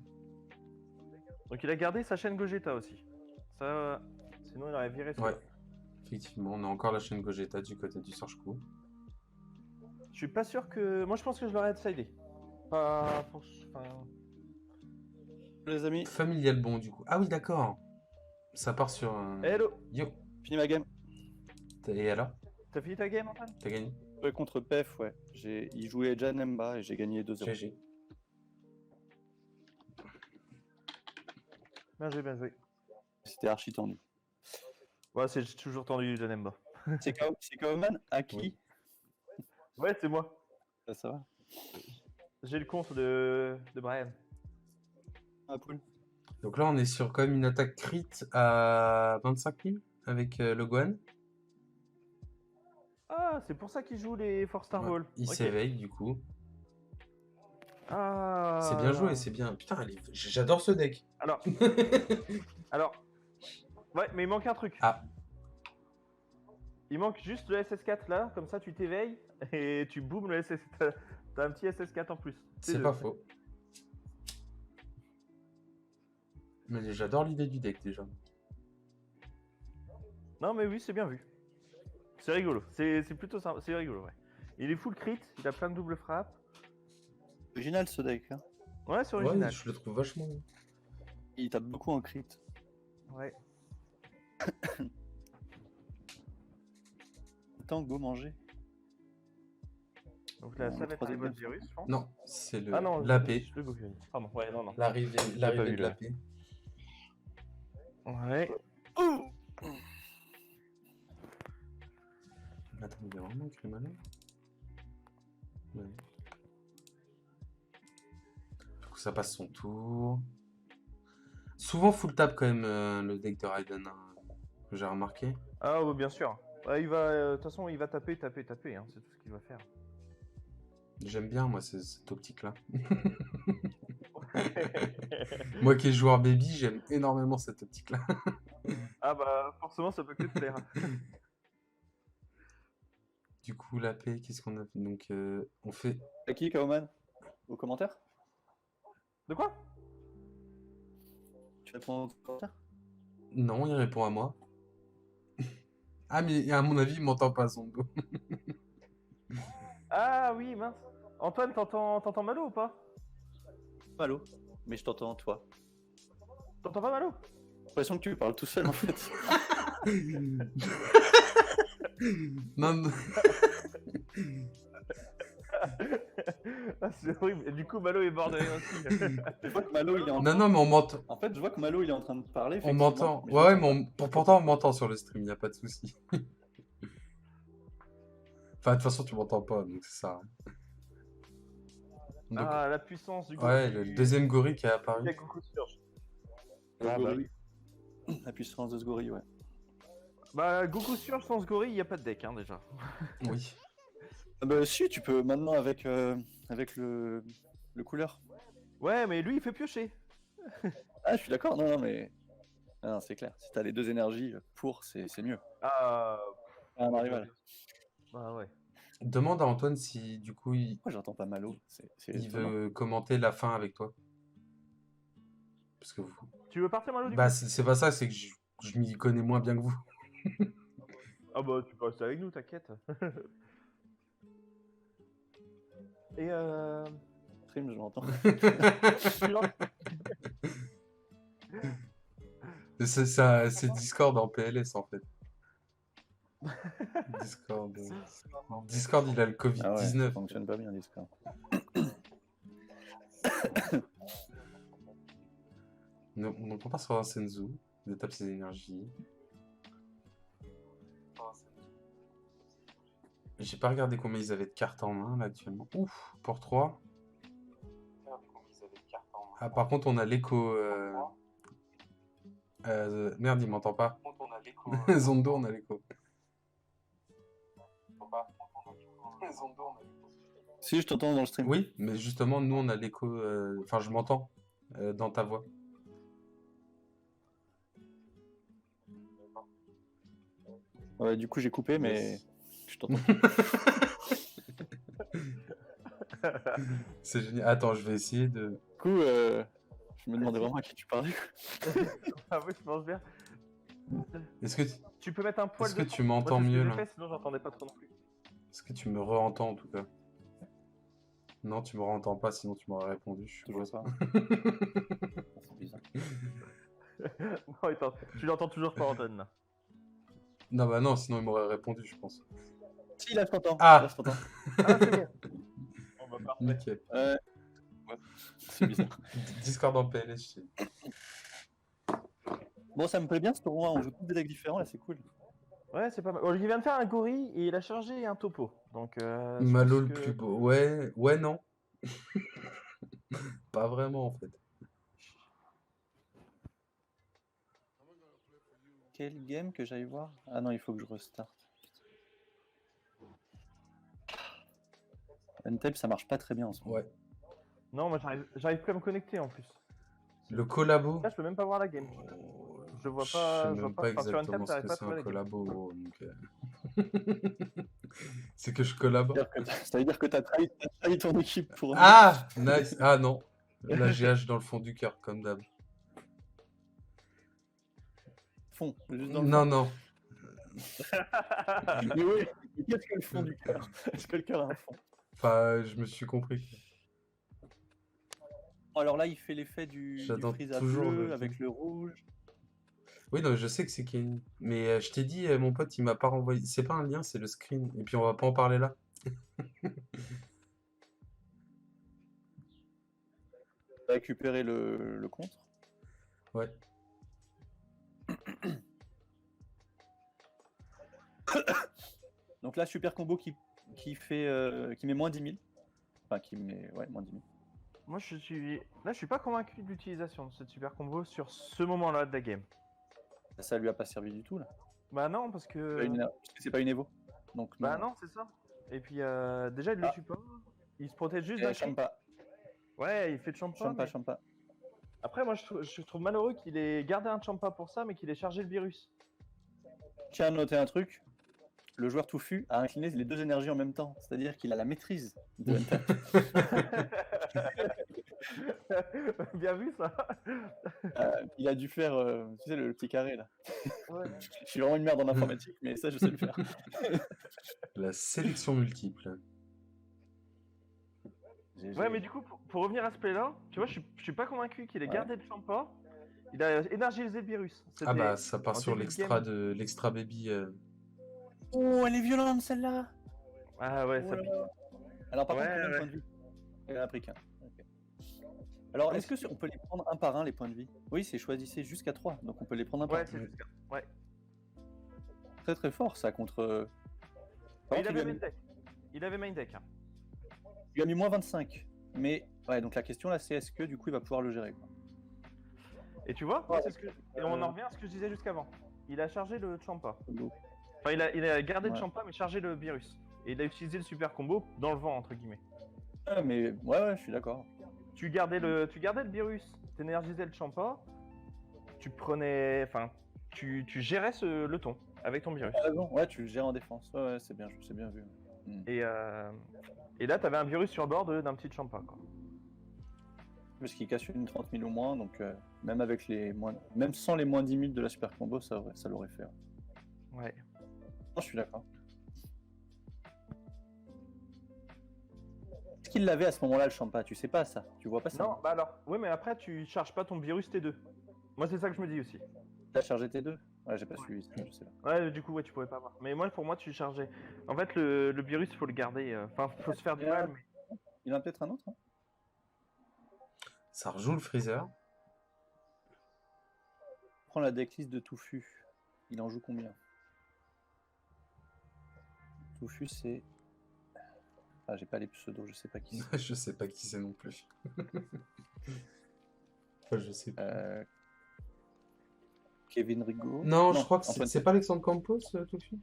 Speaker 3: Donc il a gardé sa chaîne Gogeta aussi. Ça, sinon il aurait viré
Speaker 1: Ouais.
Speaker 3: celui-là.
Speaker 1: Effectivement, on a encore la chaîne Gogeta du côté du Surge Coup.
Speaker 3: Je suis pas sûr que. Moi je pense que je l'aurais outsidé. Pas. Enfin,
Speaker 4: Les amis,
Speaker 1: Familial bon, du coup. Ah oui, d'accord. Ça part sur un...
Speaker 3: Hello.
Speaker 1: Yo.
Speaker 4: fini ma game.
Speaker 1: Et alors?
Speaker 3: T'as fini ta game, Antoine?
Speaker 1: T'as gagné?
Speaker 4: Ouais, contre PF, ouais. Il jouait Janemba et j'ai gagné 2-0.
Speaker 1: GG.
Speaker 3: Bien joué, bien joué.
Speaker 4: C'était archi tendu.
Speaker 3: Ouais, c'est toujours tendu, Janemba.
Speaker 4: C'est Kaoman à qui?
Speaker 1: Oui.
Speaker 3: Ouais, c'est moi.
Speaker 4: Ça va?
Speaker 3: J'ai le compte de Brian.
Speaker 4: Ah, poule.
Speaker 1: Donc là, on est sur quand même une attaque crit à 25 000 avec le Gohan.
Speaker 3: Ah, c'est pour ça qu'il joue les Force Star
Speaker 1: Ouais,
Speaker 3: Ball.
Speaker 1: il
Speaker 3: Ok.
Speaker 1: s'éveille, du coup.
Speaker 3: Ah.
Speaker 1: C'est bien joué, c'est bien. Putain, j'adore ce deck.
Speaker 3: Alors. Alors. Ouais, mais il manque un truc.
Speaker 1: Ah,
Speaker 3: Il manque juste le SS4 là, comme ça tu t'éveilles et tu boum le SS4. T'as un petit SS4 en plus.
Speaker 1: c'est pas faux. Mais j'adore l'idée du deck déjà.
Speaker 3: Non mais oui, c'est bien vu. C'est rigolo. C'est plutôt sympa. C'est rigolo, ouais. Il est full crit, il a plein de double frappe.
Speaker 4: Original ce deck. Hein.
Speaker 3: Ouais, c'est
Speaker 1: Ouais,
Speaker 3: original.
Speaker 1: je le trouve vachement.
Speaker 4: Il tape beaucoup en crit.
Speaker 3: Ouais.
Speaker 4: Attends, go manger.
Speaker 3: Donc là,
Speaker 4: Le
Speaker 3: ça va être
Speaker 4: troisième
Speaker 3: votre
Speaker 4: game.
Speaker 3: virus, je pense.
Speaker 1: Non, c'est le
Speaker 3: Ah non,
Speaker 1: l'AP.
Speaker 3: le Goku. Pardon, ouais, non, non.
Speaker 1: L'arrivée
Speaker 3: pas vu,
Speaker 1: de
Speaker 3: le-
Speaker 1: l'AP.
Speaker 3: Ouais.
Speaker 1: Attends, il y a vraiment écrit malin. Ouais. Du coup, ça passe son tour. Souvent full tap quand même le deck de Raiden, hein, que j'ai remarqué.
Speaker 3: Ah, ouais, bien sûr. Ouais, il va, de toute façon, il va taper, taper, taper. Hein. C'est tout ce qu'il va faire.
Speaker 1: J'aime bien moi cette optique-là. Moi qui est joueur baby, j'aime énormément cette optique-là.
Speaker 3: Ah bah, forcément, ça peut que te plaire.
Speaker 1: Du coup, l'AP, qu'est-ce qu'on a fait? Donc, on fait.
Speaker 4: À qui, Kaoman? Au commentaire?
Speaker 3: De quoi?
Speaker 4: Tu réponds au commentaire?
Speaker 1: Non, il répond à moi. Ah, mais à mon avis, il m'entend pas son dos.
Speaker 3: Ah oui, mince. Antoine, t'entends Malo ou pas?
Speaker 4: Allô? Mais je t'entends, toi.
Speaker 3: T'entends pas Malo?
Speaker 4: J'ai l'impression que tu parles tout seul en fait.
Speaker 1: Non,
Speaker 3: Ah, c'est horrible. Et du coup, Malo est mort de rire aussi.
Speaker 4: Je vois que Malo il est en
Speaker 1: non, non, mais on m'entend.
Speaker 4: En fait, je vois que Malo il est en train de parler.
Speaker 1: On
Speaker 4: effectivement,
Speaker 1: m'entend.
Speaker 4: mais je
Speaker 1: Ouais, ouais,
Speaker 4: l'entends
Speaker 1: mais pourtant, on m'entend sur le stream, y a pas de souci. Enfin, de toute façon, tu m'entends pas, donc c'est ça. Donc,
Speaker 3: Ah, la puissance du
Speaker 1: ouais, le deuxième gorille qui est apparu.
Speaker 3: Il y a Goku Surge.
Speaker 4: pas.
Speaker 3: Ah, bah oui.
Speaker 4: La puissance de ce gorille, ouais.
Speaker 3: Bah, Goku Surge sans ce gorille, il n'y a pas de deck, hein, déjà.
Speaker 1: Oui.
Speaker 4: Ah bah si, tu peux maintenant avec le couleur.
Speaker 3: Ouais, mais lui, il fait piocher.
Speaker 4: Ah, je suis d'accord, non, non, mais. Ah, non, c'est clair. Si t'as les deux énergies pour, c'est mieux.
Speaker 3: Ah,
Speaker 4: Un rival.
Speaker 3: bah ouais.
Speaker 1: Demande à Antoine si, du coup,
Speaker 4: Moi, j'entends pas Malo. C'est
Speaker 1: il
Speaker 4: étonnant.
Speaker 1: veut commenter la fin avec toi. Parce que vous.
Speaker 3: Tu veux partir, Malo, du
Speaker 1: Bah,
Speaker 3: coup?
Speaker 1: c'est pas ça, c'est que je m'y connais moins bien que vous.
Speaker 3: Ah bah, tu peux rester avec nous, t'inquiète. Et
Speaker 4: Stream, je l'entends.
Speaker 1: C'est Discord en PLS en fait. Discord, il a le
Speaker 4: Ah ouais, ça
Speaker 1: Covid-19.
Speaker 4: fonctionne pas bien, Discord.
Speaker 1: Donc on part sur un Senzu, il tape ses énergies. J'ai pas regardé combien ils avaient de cartes en main là actuellement. Ouf, pour 3. Ah, par contre, on a l'écho. Merde, il m'entend pas. Zondo, on a l'écho.
Speaker 4: Si, je t'entends dans le stream.
Speaker 1: Oui, mais justement, nous, on a l'écho. Enfin, je m'entends dans ta voix.
Speaker 4: Ouais, du coup, j'ai coupé, mais
Speaker 1: Yes.
Speaker 4: je t'entends.
Speaker 1: C'est génial. Attends, je vais essayer de.
Speaker 4: Du coup, je me demandais vraiment à qui tu parlais.
Speaker 3: Ah oui, je pense bien.
Speaker 1: Est-ce que
Speaker 3: Tu peux mettre un poil
Speaker 1: Est-ce que
Speaker 3: de
Speaker 1: tu
Speaker 3: son. Moi,
Speaker 1: m'entends
Speaker 3: c'est ce que
Speaker 1: mieux
Speaker 3: j'ai
Speaker 1: là?
Speaker 3: fait, sinon j'entendais pas trop non plus.
Speaker 1: Est-ce que tu me re-entends en tout cas? Non, tu me re-entends pas, sinon tu m'aurais répondu. Je
Speaker 4: Toujours
Speaker 1: suppose.
Speaker 4: pas. C'est bizarre.
Speaker 3: Non, attends, tu l'entends toujours pas, Antoine. Là.
Speaker 1: Non, bah non, sinon il m'aurait répondu, je pense.
Speaker 4: Si, là, je t'entends.
Speaker 1: Ah!
Speaker 4: Là, je t'entends.
Speaker 3: Ah, c'est bon. On va parfait.
Speaker 1: Nickel.
Speaker 4: Ouais. C'est bizarre.
Speaker 1: Discord en PLS. je sais.
Speaker 4: Bon, ça me plaît bien ce tournoi. On joue tous des decks différents, là, c'est cool.
Speaker 3: Ouais, c'est pas mal. Il vient de faire un gorille et il a chargé un topo. Donc, je
Speaker 1: Malo
Speaker 3: pense
Speaker 1: le
Speaker 3: que-
Speaker 1: plus beau. Ouais, ouais, non. Pas vraiment en fait.
Speaker 4: Quel game que j'aille voir? Ah non, il faut que je restart. Untape, ça marche pas très bien en ce moment.
Speaker 1: Ouais.
Speaker 3: Non, moi j'arrive plus à me connecter en plus.
Speaker 1: Le collabo.
Speaker 3: Là, je peux même pas voir la game. Je vois
Speaker 1: Je
Speaker 3: pas.
Speaker 1: sais
Speaker 3: Je vois
Speaker 1: même
Speaker 3: pas.
Speaker 1: pas
Speaker 3: Enfin, sur
Speaker 1: exactement
Speaker 3: Untap,
Speaker 1: ce
Speaker 3: j'arrive
Speaker 1: que
Speaker 3: pas à
Speaker 1: c'est
Speaker 3: trouver
Speaker 1: un
Speaker 3: la game.
Speaker 1: collabo. C'est que je collabore.
Speaker 4: Ça veut dire que t'as trahi ton équipe pour nous.
Speaker 1: Ah! Nice! Ah non. La GH dans le fond du cœur, comme d'hab.
Speaker 4: Fond, juste dans le
Speaker 1: Non,
Speaker 4: fond.
Speaker 1: non.
Speaker 4: Mais oui, mais qu'est-ce que le fond du cœur? Est-ce que le cœur a un fond?
Speaker 1: Enfin, je me suis compris.
Speaker 4: Alors là, il fait l'effet du
Speaker 1: J'attends
Speaker 4: Frieza
Speaker 1: toujours
Speaker 4: bleu
Speaker 1: le-
Speaker 4: avec le rouge.
Speaker 1: Oui, non, je sais que c'est Kenny. Mais je t'ai dit, mon pote, il m'a pas renvoyé. C'est pas un lien, c'est le screen. Et puis on va pas en parler là.
Speaker 4: Récupérer le contre.
Speaker 1: Ouais.
Speaker 4: Donc là, super combo qui met moins 10 000. Enfin, qui met moins 10 000.
Speaker 3: Moi, je suis pas convaincu de l'utilisation de cette super combo sur ce moment-là de la game.
Speaker 4: Ça lui a pas servi du tout là.
Speaker 3: Bah non, parce que.
Speaker 4: Parce que c'est pas une Evo. Donc
Speaker 3: Bah non, c'est ça. Et puis déjà, il le tue pas. Il se protège juste
Speaker 4: Et
Speaker 3: d'un crit.
Speaker 4: Champa,
Speaker 3: Ouais, il fait de Champa. mais-
Speaker 4: Champa.
Speaker 3: Après, moi, je trouve malheureux qu'il ait gardé un Champa pour ça, mais qu'il ait chargé le virus.
Speaker 4: Tiens à noter un truc. Le joueur touffu a incliné les deux énergies en même temps. C'est-à-dire qu'il a la maîtrise de Untap.
Speaker 3: Bien vu ça.
Speaker 4: Il a dû faire, tu sais, le petit carré là.
Speaker 3: Ouais.
Speaker 4: Je suis vraiment une merde en informatique, mais ça, je sais le faire.
Speaker 1: La sélection multiple.
Speaker 3: Ouais, mais du coup, pour revenir à ce play-là, tu vois, je suis pas convaincu qu'il ait
Speaker 4: Ouais.
Speaker 3: gardé le Champa. Il a énergisé le virus.
Speaker 1: Ah
Speaker 3: C'était-
Speaker 1: bah, ça part
Speaker 3: en
Speaker 1: sur
Speaker 3: début de
Speaker 1: l'extra
Speaker 3: game.
Speaker 1: de l'extra baby.
Speaker 4: Oh, elle est violente celle-là.
Speaker 3: Ah ouais,
Speaker 4: Oh
Speaker 3: ça
Speaker 4: là
Speaker 3: pique.
Speaker 4: là. Alors par
Speaker 3: Ouais,
Speaker 4: contre, combien de
Speaker 3: ouais.
Speaker 4: points de vie? Elle en a pris qu'un. Ok. Alors, est-ce que on peut les prendre un par un les points de vie? Oui, c'est choisissez jusqu'à 3, donc on peut les prendre un par
Speaker 3: Ouais,
Speaker 4: un.
Speaker 3: c'est jusqu'à. Ouais.
Speaker 4: Très très fort ça contre. Par
Speaker 3: Il
Speaker 4: contre,
Speaker 3: avait
Speaker 4: il
Speaker 3: main
Speaker 4: lui
Speaker 3: deck. Il avait main deck. Hein.
Speaker 4: a mis moins 25. Mais ouais, donc la question là, c'est est-ce que du coup il va pouvoir le gérer quoi.
Speaker 3: Et tu vois, moi, c'est ce que. Et on en revient à ce que je disais jusqu'avant. Il a chargé le Champa. Enfin, il a gardé le
Speaker 4: Ouais.
Speaker 3: Champa, mais chargé le virus. Et il a utilisé le super combo dans le vent, entre guillemets.
Speaker 4: Ah, mais ouais, je suis d'accord.
Speaker 3: Tu gardais le virus, t'énergisais le Champa, tu prenais. Enfin, tu gérais le ton avec ton virus.
Speaker 4: T'as raison, ouais, tu le gères en défense. Ouais, c'est bien vu.
Speaker 3: Et là, t'avais un virus sur bord d'un petit Champa, quoi.
Speaker 4: Parce qu'il casse une 30 000 ou moins, donc même avec même sans les moins 10 000 de la super combo, ça l'aurait fait.
Speaker 3: Ouais.
Speaker 4: Non, je suis d'accord. Est-ce qu'il l'avait à ce moment-là le Champa? Tu sais pas ça? Tu vois pas ça?
Speaker 3: Non, bah alors. Oui, mais après, tu charges pas ton virus T2. Moi, c'est ça que je me dis aussi.
Speaker 4: T'as chargé tes deux? Ouais, j'ai pas suivi ça, je sais pas.
Speaker 3: Ouais, du coup, ouais, tu pouvais pas voir. Mais moi, pour moi, tu chargeais. En fait, le virus, faut le garder. Enfin, faut se faire du mal. Mais...
Speaker 4: Il y en a peut-être un autre hein?
Speaker 1: Ça rejoue le freezer.
Speaker 4: Prends la decklist de Touffu. Il en joue combien? Touffu, c'est. Ah, j'ai pas les pseudos, je sais pas qui c'est.
Speaker 1: Je sais pas qui c'est non plus. Enfin, je sais pas.
Speaker 4: Kevin Rigaud.
Speaker 1: Non, je crois que
Speaker 4: Antoine
Speaker 1: c'est pas Alexandre Campos tout de suite.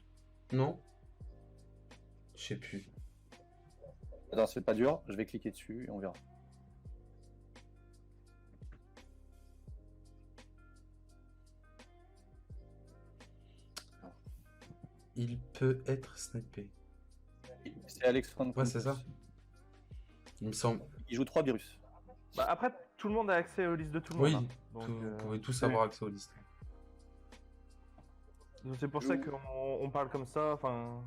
Speaker 1: Non. Je sais plus.
Speaker 4: Attends, c'est pas dur, je vais cliquer dessus et on verra.
Speaker 1: Il peut être snipé.
Speaker 4: C'est Alexandre.
Speaker 1: Ouais, c'est ça. Il me semble.
Speaker 4: Il joue 3 virus.
Speaker 3: Bah, après, tout le monde a accès aux listes de tout le
Speaker 1: Oui,
Speaker 3: monde. hein. Donc,
Speaker 1: vous pouvez tous
Speaker 3: c'est-
Speaker 1: avoir accès aux listes.
Speaker 3: C'est pour ça qu'on parle comme ça. Enfin,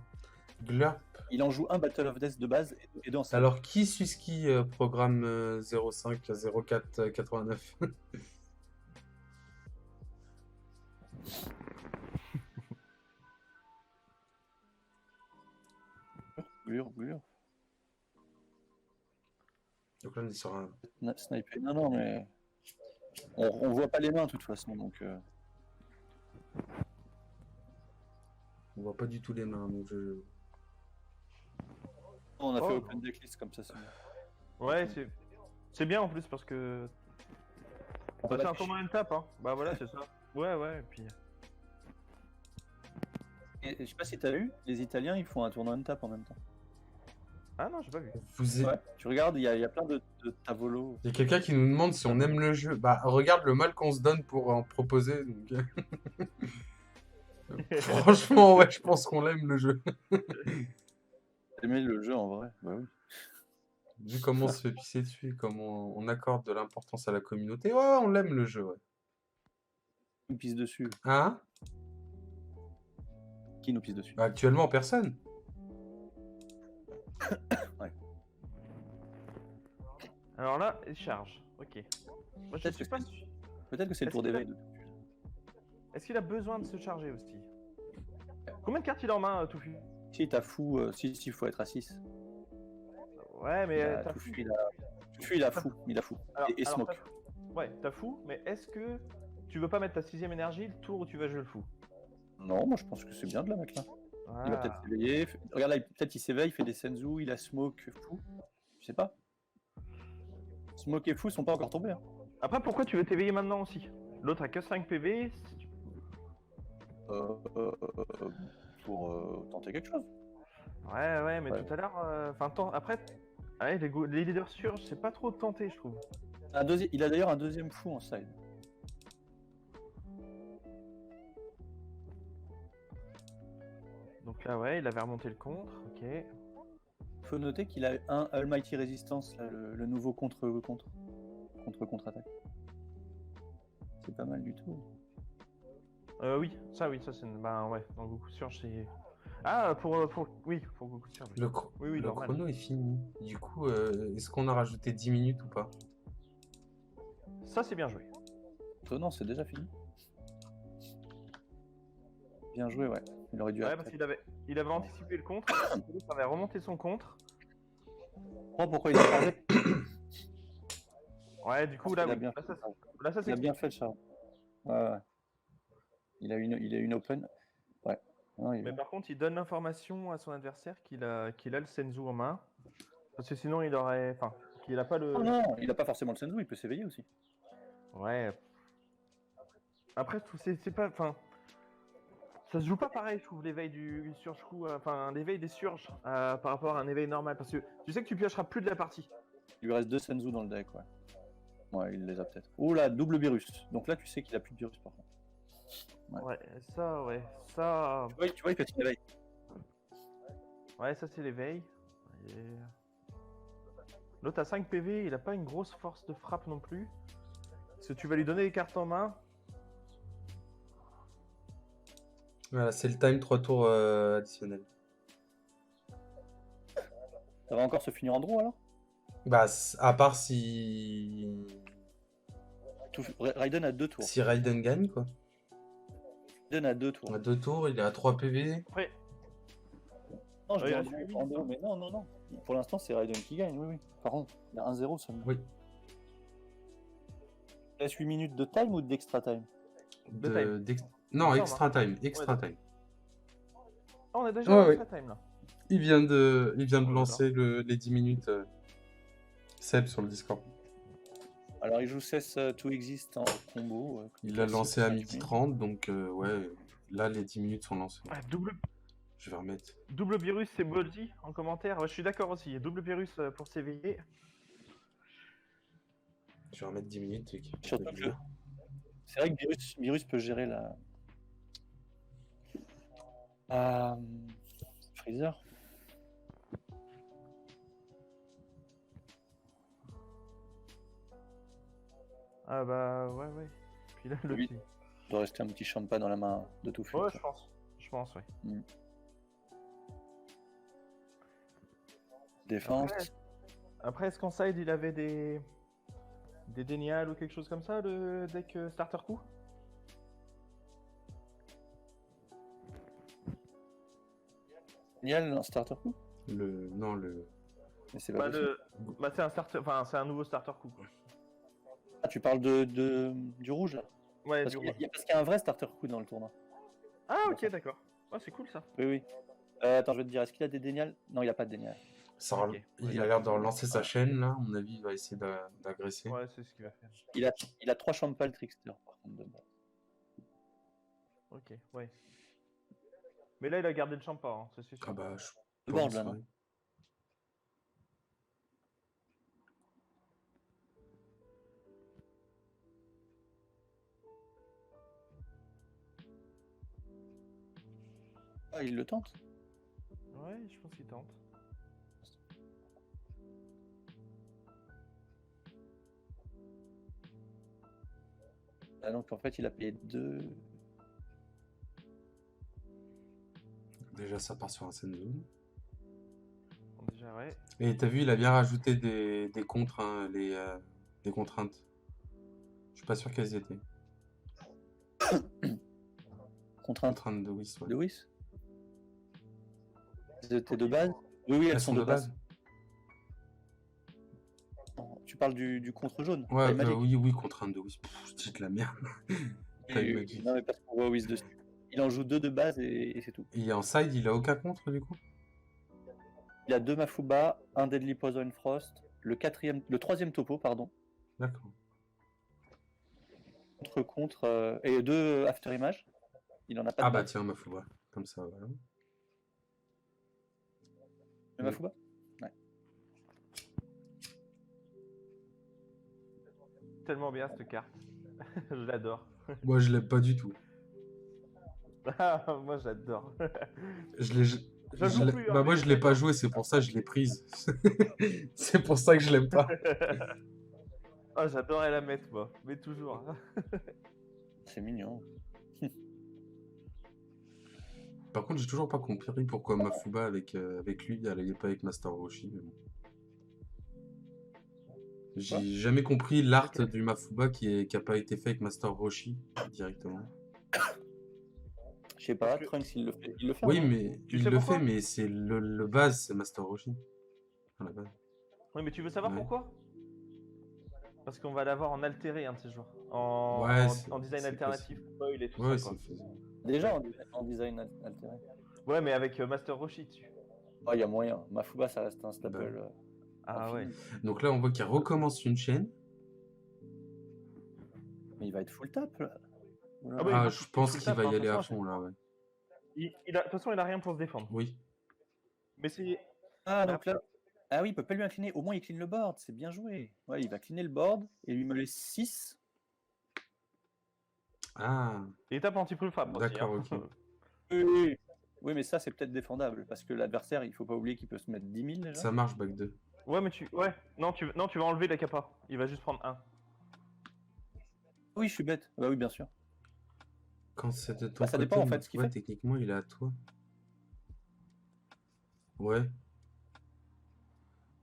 Speaker 1: Glurp.
Speaker 4: Il en joue un Battle of Death de base et 2 en side.
Speaker 1: Alors, qui Suski programme 05 04 89?
Speaker 4: Glur.
Speaker 1: Donc là, on est sur un.
Speaker 4: Sniper. Non, mais. On voit pas les mains de toute façon, donc.
Speaker 1: On voit pas du tout les mains. Donc
Speaker 4: On a
Speaker 3: Oh.
Speaker 4: fait open decklist comme ça.
Speaker 3: ouais, c'est bien en plus parce que.
Speaker 4: On
Speaker 3: Bah,
Speaker 4: va
Speaker 3: c'est un
Speaker 4: tricher.
Speaker 3: tournoi N-tap, hein. Bah voilà, c'est ça. Ouais, et puis.
Speaker 4: Et je sais pas si t'as vu, les Italiens ils font un tournoi Untap en même temps.
Speaker 3: Ah non, j'ai pas vu.
Speaker 1: vous
Speaker 4: Ouais. Tu regardes, il y a plein de Tavolo.
Speaker 1: Il y a quelqu'un qui nous demande si on aime le jeu. Bah, regarde le mal qu'on se donne pour en proposer. Donc... Franchement, ouais, je pense qu'on l'aime le jeu.
Speaker 4: Aimer le jeu en vrai. Bah oui.
Speaker 1: Vu comment on se fait pisser dessus, comment on accorde de l'importance à la communauté, ouais, on l'aime le jeu, ouais.
Speaker 4: Qui nous pisse dessus.
Speaker 1: Hein?
Speaker 4: Qui nous pisse dessus.
Speaker 1: Bah, actuellement, personne.
Speaker 3: Alors là, il charge. Ok. Moi, je
Speaker 4: Peut-être
Speaker 3: suis
Speaker 4: que
Speaker 3: pas
Speaker 4: c'est-
Speaker 3: sûr.
Speaker 4: Peut-être que c'est le
Speaker 3: Est-ce
Speaker 4: tour
Speaker 3: qu'il a-
Speaker 4: d'éveil.
Speaker 3: Est-ce qu'il a besoin de se charger aussi? Combien de cartes il a en main, Touffu?
Speaker 4: Si t'as fou, si il faut être à 6.
Speaker 3: Ouais, mais t'as fou.
Speaker 4: Touffu, il a fou.
Speaker 3: Alors-
Speaker 4: Et
Speaker 3: alors,
Speaker 4: smoke.
Speaker 3: Ouais, t'as fou, mais est-ce que tu veux pas mettre ta 6ème énergie le tour où tu vas jouer le fou?
Speaker 4: Non, moi je pense que c'est bien de la mettre là. Il va
Speaker 3: Ah.
Speaker 4: peut-être s'éveiller. Regarde là, peut-être il s'éveille, il fait des senzu, il a smoke fou. Je sais pas. Smoke et fou sont pas encore tombés. Hein.
Speaker 3: Après, pourquoi tu veux t'éveiller maintenant aussi? L'autre a que 5 PV.
Speaker 4: Euh, euh, euh, pour tenter quelque chose.
Speaker 3: Ouais, mais
Speaker 4: Ouais.
Speaker 3: tout à l'heure. Enfin, après. Ouais, les leaders surge, c'est pas trop tenté, je trouve.
Speaker 4: Il a d'ailleurs un deuxième fou en side.
Speaker 3: Donc là, ouais, il avait remonté le contre. Ok.
Speaker 4: Faut noter qu'il a un Almighty Resistance, là, le nouveau contre-attaque. C'est pas mal du tout.
Speaker 3: Oui, ça c'est. Ben ouais, dans Goku Surge, c'est. Ah, oui, pour Goku Surge. Oui. Oui,
Speaker 1: Le
Speaker 3: normal.
Speaker 1: chrono est fini. Du coup, est-ce qu'on a rajouté 10 minutes ou pas?
Speaker 3: Ça, c'est bien joué.
Speaker 4: Non, c'est déjà fini. Bien joué, ouais. Il aurait dû
Speaker 3: Ouais,
Speaker 4: arrêter.
Speaker 3: parce qu'il avait anticipé le contre. Il avait remonté son contre.
Speaker 4: Oh, pourquoi il a changé
Speaker 3: Ouais, du coup,
Speaker 4: Il
Speaker 3: là,
Speaker 4: a
Speaker 3: oui.
Speaker 4: bien
Speaker 3: Là, ça,
Speaker 4: fait.
Speaker 3: là, ça
Speaker 4: Il
Speaker 3: c'est.
Speaker 4: a bien fait le charge. Ouais. Il a une open. Ouais. Non, il est
Speaker 3: Mais
Speaker 4: bien.
Speaker 3: par contre, il donne l'information à son adversaire qu'il a le Senzu en main. Parce que sinon, il aurait. Enfin, qu'il a pas le.
Speaker 4: Non, il a pas forcément le senzu, il peut s'éveiller aussi.
Speaker 3: Ouais. Après, c'est pas. Enfin. Ça se joue pas pareil, je trouve, l'éveil du surge coup. Enfin, l'éveil des surges par rapport à un éveil normal. Parce que tu sais que tu piocheras plus de la partie.
Speaker 4: Il lui reste 2 senzu dans le deck, ouais. Ouais, il les a peut-être. Oh là, double virus. Donc là, tu sais qu'il a plus de virus par contre. Ouais.
Speaker 3: Ouais. Ça.
Speaker 4: Tu vois, il fait son éveil.
Speaker 3: Ouais, ça c'est l'éveil. Et... L'autre a 5 PV, il a pas une grosse force de frappe non plus. Parce que tu vas lui donner les cartes en main.
Speaker 1: Voilà, c'est le time 3 tours additionnels.
Speaker 4: Ça va encore se finir en draw alors
Speaker 1: Bah, à part si.
Speaker 4: Raiden a 2 tours.
Speaker 1: Si Raiden gagne, quoi.
Speaker 4: Raiden a 2 tours.
Speaker 1: On a 2 tours, il est à 3 PV.
Speaker 3: Après,
Speaker 4: Non, je
Speaker 3: Ouais,
Speaker 4: dis
Speaker 3: il
Speaker 4: en
Speaker 3: reste
Speaker 4: draw,
Speaker 3: huit
Speaker 4: en
Speaker 3: minutes,
Speaker 4: draw, mais non. Pour l'instant, c'est Raiden qui gagne, oui. Par contre, il y a 1-0 seulement.
Speaker 1: Oui.
Speaker 4: Il reste 8 minutes de time ou d'extra time
Speaker 3: De time.
Speaker 1: Non,
Speaker 3: Il me
Speaker 1: extra time. Extra
Speaker 3: Ouais,
Speaker 1: time.
Speaker 3: on a déjà
Speaker 1: Ouais,
Speaker 3: extra time là.
Speaker 1: Il vient de
Speaker 3: Oh,
Speaker 1: lancer les 10 minutes Seb sur le Discord.
Speaker 4: Alors, il joue Cess to Exist en combo.
Speaker 1: Il l'a
Speaker 4: classique,
Speaker 1: lancé à
Speaker 4: 5
Speaker 1: 12h30,
Speaker 4: minutes.
Speaker 1: donc ouais, là les 10 minutes sont lancées.
Speaker 3: Ouais,
Speaker 1: Je vais remettre.
Speaker 3: double virus, c'est Boldy en commentaire. Ouais, je suis d'accord aussi. Double virus pour s'éveiller.
Speaker 1: Je vais remettre 10 minutes.
Speaker 4: Surtout que c'est vrai que Virus peut gérer la. Freezer.
Speaker 3: Ah bah ouais, ouais. Puis là, le
Speaker 4: Oui.
Speaker 3: petit.
Speaker 4: Il doit rester un petit champa dans la main de tout
Speaker 3: Ouais, je pense. Je pense, ouais.
Speaker 4: Défense.
Speaker 3: Après, est-ce qu'en side, il avait des dénials ou quelque chose comme ça, le deck starter coup?
Speaker 4: Génial, un starter coup.
Speaker 1: Non, le.
Speaker 4: Mais c'est pas
Speaker 3: Bah,
Speaker 4: possible.
Speaker 3: bah c'est un starter, enfin c'est un nouveau starter coup quoi.
Speaker 4: Ah, tu parles du rouge là.
Speaker 3: Ouais,
Speaker 4: Parce
Speaker 3: du
Speaker 4: qu'il y,
Speaker 3: rouge.
Speaker 4: parce qu'il y a un vrai starter coup dans le tournoi.
Speaker 3: Ah
Speaker 4: Bon,
Speaker 3: ok,
Speaker 4: ça.
Speaker 3: d'accord. Oh, c'est cool ça.
Speaker 4: Oui, oui. Attends, je vais te dire, est-ce qu'il a des dénials? Non, il a pas de dénial.
Speaker 3: Ok.
Speaker 1: Il a l'air de relancer sa chaîne là. À mon avis, il va essayer d'agresser.
Speaker 3: Ouais, c'est ce qu'il va faire.
Speaker 4: Il a 3 Champal Trickster par contre de base.
Speaker 3: Ok, ouais. Mais là, il a gardé le champa, hein, ça c'est sûr.
Speaker 1: Ah bah, je
Speaker 4: Le board
Speaker 1: pense,
Speaker 4: là, non?
Speaker 1: ouais.
Speaker 4: Ah, il le tente.
Speaker 3: Ouais, je pense qu'il tente.
Speaker 4: Ah, donc en fait, il a payé 2.
Speaker 1: Déjà, ça part sur un Senzu.
Speaker 3: Bon, déjà, ouais.
Speaker 1: Et t'as vu, il a bien rajouté des contres, hein, des contraintes. Je suis pas sûr qu'elles y étaient.
Speaker 4: Contrainte
Speaker 1: Contraintes de Whis, ouais.
Speaker 4: de Whis. C'était de base? Oui, oui, elles sont de base. Tu parles du contre jaune.
Speaker 1: Ouais,
Speaker 4: Time Magic.
Speaker 1: oui, contraintes de Whis. Pff, je dis de la merde. Time Magic.
Speaker 4: Non, mais parce qu'on voit Whis dessus. Il en joue 2 de base et c'est tout.
Speaker 1: Et en side, il a aucun contre du coup?
Speaker 4: Il a 2 Mafuba, un Deadly Poison Frost, le 3e topo, pardon.
Speaker 1: D'accord.
Speaker 4: Contre, et 2 After Image. Il en a pas
Speaker 1: Ah
Speaker 4: de
Speaker 1: bah
Speaker 4: base.
Speaker 1: tiens, ma Fuba. Comme ça, voilà.
Speaker 4: Le Mafuba? Ouais.
Speaker 3: Tellement bien cette carte. Je l'adore.
Speaker 1: Moi, je l'aime pas du tout.
Speaker 3: Ah, moi j'adore.
Speaker 1: Je l'ai.
Speaker 3: Je joue plus, hein,
Speaker 1: Bah moi,
Speaker 3: mais
Speaker 1: je l'ai pas
Speaker 3: j'adore.
Speaker 1: joué, c'est pour ça que je l'ai prise. C'est pour ça que je l'aime pas.
Speaker 3: Ah, j'adorais la mettre, moi. Mais toujours.
Speaker 4: C'est mignon.
Speaker 1: Par contre, j'ai toujours pas compris pourquoi Mafuba avec lui, elle allait pas avec Master Roshi. Mais bon. J'ai jamais compris l'art
Speaker 3: Ok.
Speaker 1: du Mafuba qui a pas été fait avec Master Roshi directement.
Speaker 4: Je sais
Speaker 3: Parce
Speaker 4: pas,
Speaker 3: que-
Speaker 4: Trunks il le fait. Il le fait,
Speaker 1: Oui,
Speaker 4: hein.
Speaker 1: mais
Speaker 3: Tu
Speaker 1: il
Speaker 3: sais
Speaker 1: le
Speaker 3: pourquoi
Speaker 1: fait, mais c'est le base, c'est Master Roshi. À la base.
Speaker 3: Oui, mais tu veux savoir
Speaker 1: Ouais.
Speaker 3: pourquoi? Parce qu'on va l'avoir en altéré, un de ces joueurs.
Speaker 1: Ouais,
Speaker 3: En design
Speaker 1: c'est
Speaker 3: alternatif,
Speaker 1: possible.
Speaker 3: foil et tout
Speaker 1: Ouais,
Speaker 3: ça, quoi.
Speaker 1: c'est faisable.
Speaker 4: Déjà en design altéré.
Speaker 3: Ouais, mais avec Master Roshi dessus.
Speaker 4: Oh, il y a moyen. Mafuba, ça reste un staple.
Speaker 1: Bah.
Speaker 3: Ah
Speaker 4: infini.
Speaker 3: ouais.
Speaker 1: Donc là, on voit qu'il recommence une chaîne.
Speaker 4: Mais il va être full tap là. Oula.
Speaker 3: Ah bah,
Speaker 1: Ah,
Speaker 3: il faut
Speaker 1: je pense
Speaker 3: full
Speaker 1: qu'il
Speaker 3: tap,
Speaker 1: va
Speaker 3: hein,
Speaker 1: y
Speaker 3: de
Speaker 1: aller
Speaker 3: toute
Speaker 1: à
Speaker 3: façon,
Speaker 1: fond là, ouais.
Speaker 3: de toute façon, il a rien pour se défendre.
Speaker 1: Oui.
Speaker 3: Mais c'est.
Speaker 4: Ah, donc là. Ah oui, il peut pas lui incliner. Au moins, il clean le board. C'est bien joué. Ouais, il va cleaner le board et lui me laisse 6.
Speaker 1: Ah,
Speaker 3: Il tape anti-prefab aussi.
Speaker 1: d'accord,
Speaker 3: Hein.
Speaker 1: ok.
Speaker 4: Oui, oui, mais ça, c'est peut-être défendable parce que l'adversaire, il faut pas oublier qu'il peut se mettre 10 000 déjà.
Speaker 1: Ça marche, back 2.
Speaker 3: Ouais, mais tu. Ouais. Non, tu vas enlever la capa. Il va juste prendre 1.
Speaker 4: Oui, je suis bête. Bah oui, bien sûr.
Speaker 1: Quand c'est de ton
Speaker 4: Bah, ça
Speaker 1: côté,
Speaker 4: dépend, en fait, ce qu'il
Speaker 1: ouais,
Speaker 4: fait.
Speaker 1: techniquement, il est à toi. Ouais.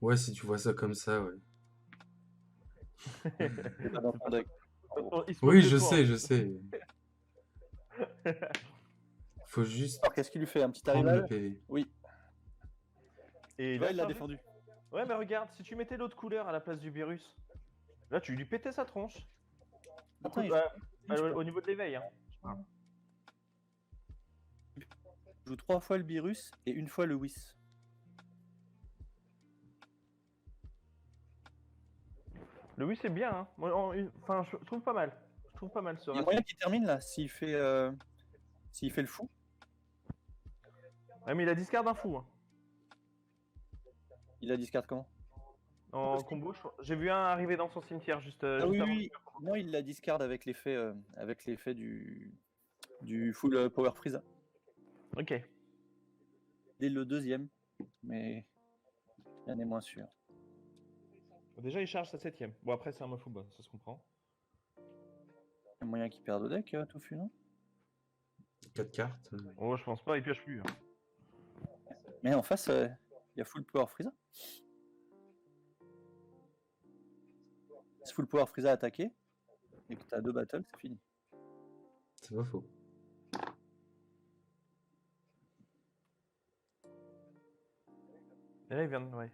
Speaker 1: Ouais, si tu vois ça comme ça, ouais.
Speaker 4: C'est pas dans ton deck.
Speaker 3: Il se moque
Speaker 1: Oui,
Speaker 3: de
Speaker 1: je
Speaker 3: toi,
Speaker 1: sais,
Speaker 3: hein.
Speaker 1: je sais. Faut juste
Speaker 4: Alors, qu'est-ce qu'il lui fait? Un petit
Speaker 1: prendre le
Speaker 4: arrival?
Speaker 1: PV.
Speaker 4: Oui.
Speaker 3: Et
Speaker 4: Tu vois,
Speaker 3: là,
Speaker 4: il l'a
Speaker 3: ça-
Speaker 4: défendu.
Speaker 3: Ouais, mais regarde, si tu mettais l'autre couleur à la place du virus, là, tu lui pétais sa tronche.
Speaker 4: Attends, il
Speaker 3: Au niveau de l'éveil. Hein.
Speaker 4: joue 3 fois le virus et 1 fois le Whis.
Speaker 3: Le oui, c'est bien. Hein. Enfin, je trouve pas mal. Je trouve pas mal ce
Speaker 4: Il y a
Speaker 3: ratio.
Speaker 4: moyen qu'il termine là, s'il fait le fou.
Speaker 3: Ouais, mais il a discard un fou. Hein.
Speaker 4: Il a discard comment?
Speaker 3: En combo, j'ai vu un arriver dans son cimetière juste,
Speaker 4: Ah
Speaker 3: juste
Speaker 4: oui,
Speaker 3: avant.
Speaker 4: oui. Non, il la discard avec l'effet du full power freeze.
Speaker 3: Ok.
Speaker 4: Dès le 2e, mais rien n'est moins sûr.
Speaker 3: Déjà, il charge sa 7ème. Bon, après, c'est un Mafuba, ça se comprend.
Speaker 4: a moyen qu'il perde au deck, Tofu, non?
Speaker 1: 4 cartes.
Speaker 5: Oh, je pense pas, il pioche plus. Hein.
Speaker 4: Mais en face, il y a Full Power Frieza. Si Full Power Frieza attaqué, et que t'as 2 battles, c'est fini.
Speaker 1: C'est pas faux.
Speaker 5: Et là, il vient de. Ouais.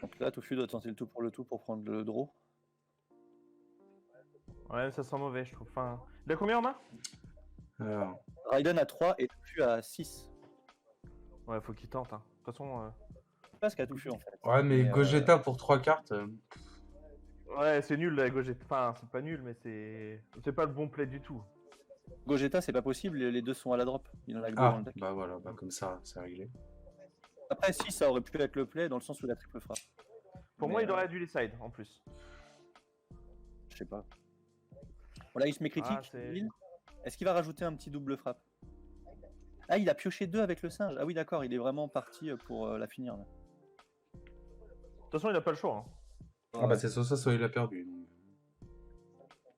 Speaker 4: Donc là, Tofu doit tenter le tout pour prendre le draw.
Speaker 5: Ouais, ça sent mauvais, je trouve. Enfin, il a combien en main?
Speaker 1: Alors,
Speaker 4: Raiden a 3 et Tofu a 6.
Speaker 5: Ouais, faut qu'il tente. Hein. De toute façon.
Speaker 4: Pas ce qu'a Tofu en fait.
Speaker 1: ouais, mais Gogeta pour 3 cartes.
Speaker 5: Ouais, c'est nul la Gogeta. Enfin, c'est pas nul, mais c'est pas le bon play du tout.
Speaker 4: Gogeta, c'est pas possible, les deux sont à la drop. Il en a que 2 dans
Speaker 1: Ah,
Speaker 4: le deck.
Speaker 1: bah voilà, bah comme ça, c'est réglé.
Speaker 4: Après, si, ça aurait pu être le play dans le sens où la triple frappe.
Speaker 5: Pour
Speaker 4: Mais,
Speaker 5: moi, il aurait dû les side en plus.
Speaker 4: Je sais pas. Voilà, il se met critique.
Speaker 5: Ah, c'est-
Speaker 4: Will. Est-ce qu'il va rajouter un petit double frappe? Ah, il a pioché 2 avec le singe. Ah oui, d'accord, il est vraiment parti pour la finir. Là.
Speaker 5: De toute façon, il a pas le choix. Hein.
Speaker 1: Ah bah c'est soit il a perdu. donc.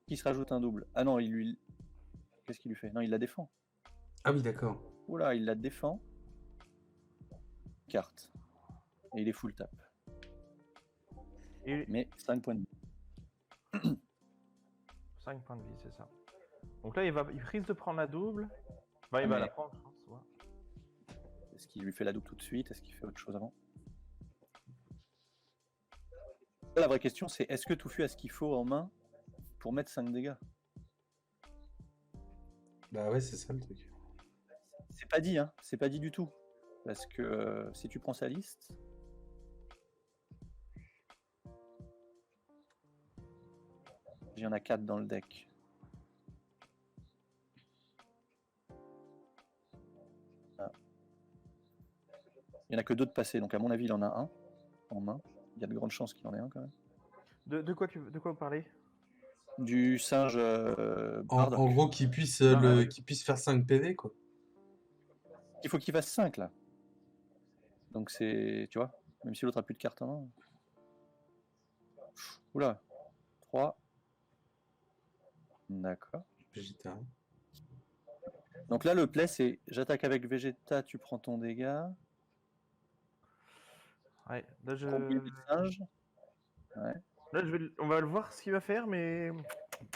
Speaker 4: Qui se rajoute un double? Ah non, il lui. Qu'est-ce qu'il lui fait? Non, il la défend.
Speaker 1: Ah oui, d'accord.
Speaker 4: Oula, il la défend. Carte. Et il est full tap.
Speaker 5: Et
Speaker 4: Mais 5 points de vie.
Speaker 5: 5 points de vie, c'est ça. Donc là, il risque de prendre la double. Bah, il
Speaker 4: Ah,
Speaker 5: va
Speaker 4: mais-
Speaker 5: la prendre, je pense. Ouais.
Speaker 4: Est-ce qu'il lui fait la double tout de suite? Est-ce qu'il fait autre chose avant? La vraie question, c'est est-ce que Tofu a ce qu'il faut en main pour mettre 5 dégâts?
Speaker 1: Bah ouais, c'est ça le truc.
Speaker 4: C'est pas dit, hein. C'est pas dit du tout. Parce que si tu prends sa liste. Il y en a 4 dans le deck. Ah. Il n'y en a que 2 de passés, donc à mon avis, il en a un en main. Il y a de grandes chances qu'il en ait un quand même.
Speaker 5: De quoi vous parlez?
Speaker 4: Du singe
Speaker 1: En
Speaker 4: Bardock.
Speaker 1: gros, qu'il puisse,
Speaker 5: Ah, oui.
Speaker 1: qu'il puisse faire 5 PV, quoi.
Speaker 4: Il faut qu'il fasse 5 là. Donc c'est. Tu vois, même si l'autre a plus de cartes en main. Oula. 3. D'accord.
Speaker 1: Vegeta.
Speaker 4: Donc là, le play, c'est j'attaque avec Vegeta, tu prends ton dégât.
Speaker 5: Ouais, là, je...
Speaker 4: Prends le singe.
Speaker 5: Là, on va le voir ce qu'il va faire, mais.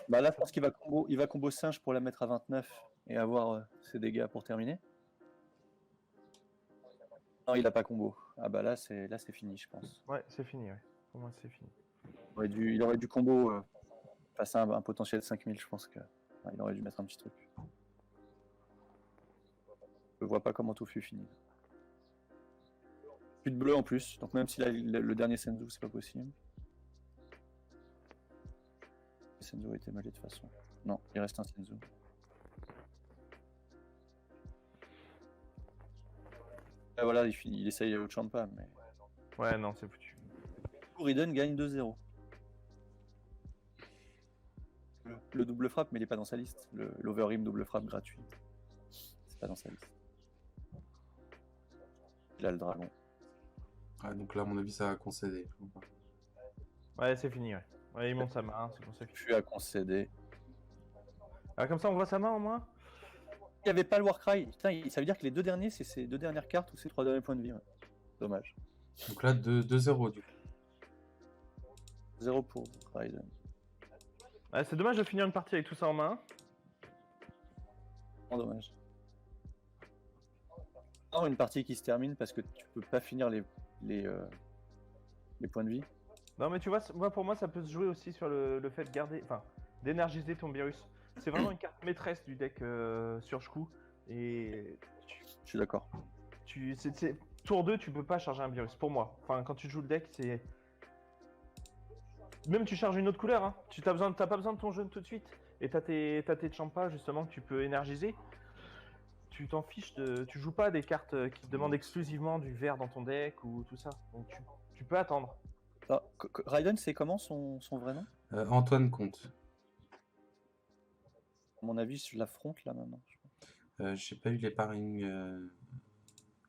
Speaker 4: Bah là, je pense qu'il va combo singe pour la mettre à 29 et avoir ses dégâts pour terminer. Non, il a pas combo. Ah bah là, c'est fini, je pense.
Speaker 5: Ouais, c'est fini, ouais. Pour moi, c'est fini.
Speaker 4: Il aurait dû combo face à un potentiel de 5000, je pense que il aurait dû mettre un petit truc. Je vois pas comment Tofu finit. Plus de bleu en plus, donc même si là, le dernier Senzu, c'est pas possible. Senzu a été mêlé de toute façon. Non, il reste un Senzu. Ah, voilà, il essaye Champa, mais.
Speaker 5: Ouais, non, c'est foutu.
Speaker 4: Raiden gagne 2-0. Le double frappe, mais il est pas dans sa liste. L'overrim double frappe gratuit. C'est pas dans sa liste. Il a le dragon.
Speaker 1: Ah, donc là, à mon avis, ça va concéder.
Speaker 5: Ouais, c'est fini, ouais. Ouais, il monte sa main, c'est pour ça que.
Speaker 4: Je suis à concéder.
Speaker 5: Ah, comme ça, on voit sa main au moins?
Speaker 4: Il n'y avait pas le Warcry. Putain, ça veut dire que les 2 derniers, c'est ses 2 dernières cartes ou ses 3 derniers points de vie. Ouais. Dommage.
Speaker 1: Donc là, 2-0 du coup.
Speaker 4: 0 pour Raiden.
Speaker 5: Ouais, c'est dommage de finir une partie avec tout ça en main.
Speaker 4: Oh, dommage. Oh, une partie qui se termine parce que tu peux pas finir les points de vie.
Speaker 5: Non, mais tu vois, pour moi, ça peut se jouer aussi sur le fait de garder. Enfin, d'énergiser ton virus. C'est vraiment une carte maîtresse du deck sur Shku. Et.
Speaker 4: Je suis d'accord.
Speaker 5: Tour 2, tu peux pas charger un virus, pour moi. Enfin, quand tu joues le deck, c'est. Même tu charges une autre couleur, hein. T'as pas besoin de ton jaune tout de suite. Et t'as tes Champa, justement, que tu peux énergiser. Tu t'en fiches tu joues pas des cartes qui te demandent exclusivement du vert dans ton deck ou tout ça. Donc tu peux attendre.
Speaker 4: Ah, Raiden, c'est comment son vrai nom?
Speaker 1: Antoine Comte.
Speaker 4: À mon avis, je l'affronte là maintenant.
Speaker 1: J'ai pas eu les parings.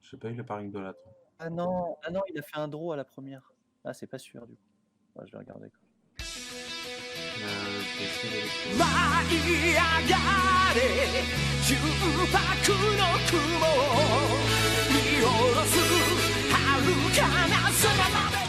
Speaker 1: J'ai pas eu le paring de la tour.
Speaker 4: Ah non, il a fait un draw à la première. Ah, c'est pas sûr du coup. Ouais, je vais regarder. Quoi.
Speaker 1: Je vais essayer d'aller plus loin.
Speaker 6: 舞い上がれ純白の雲を見下ろす遥かな空まで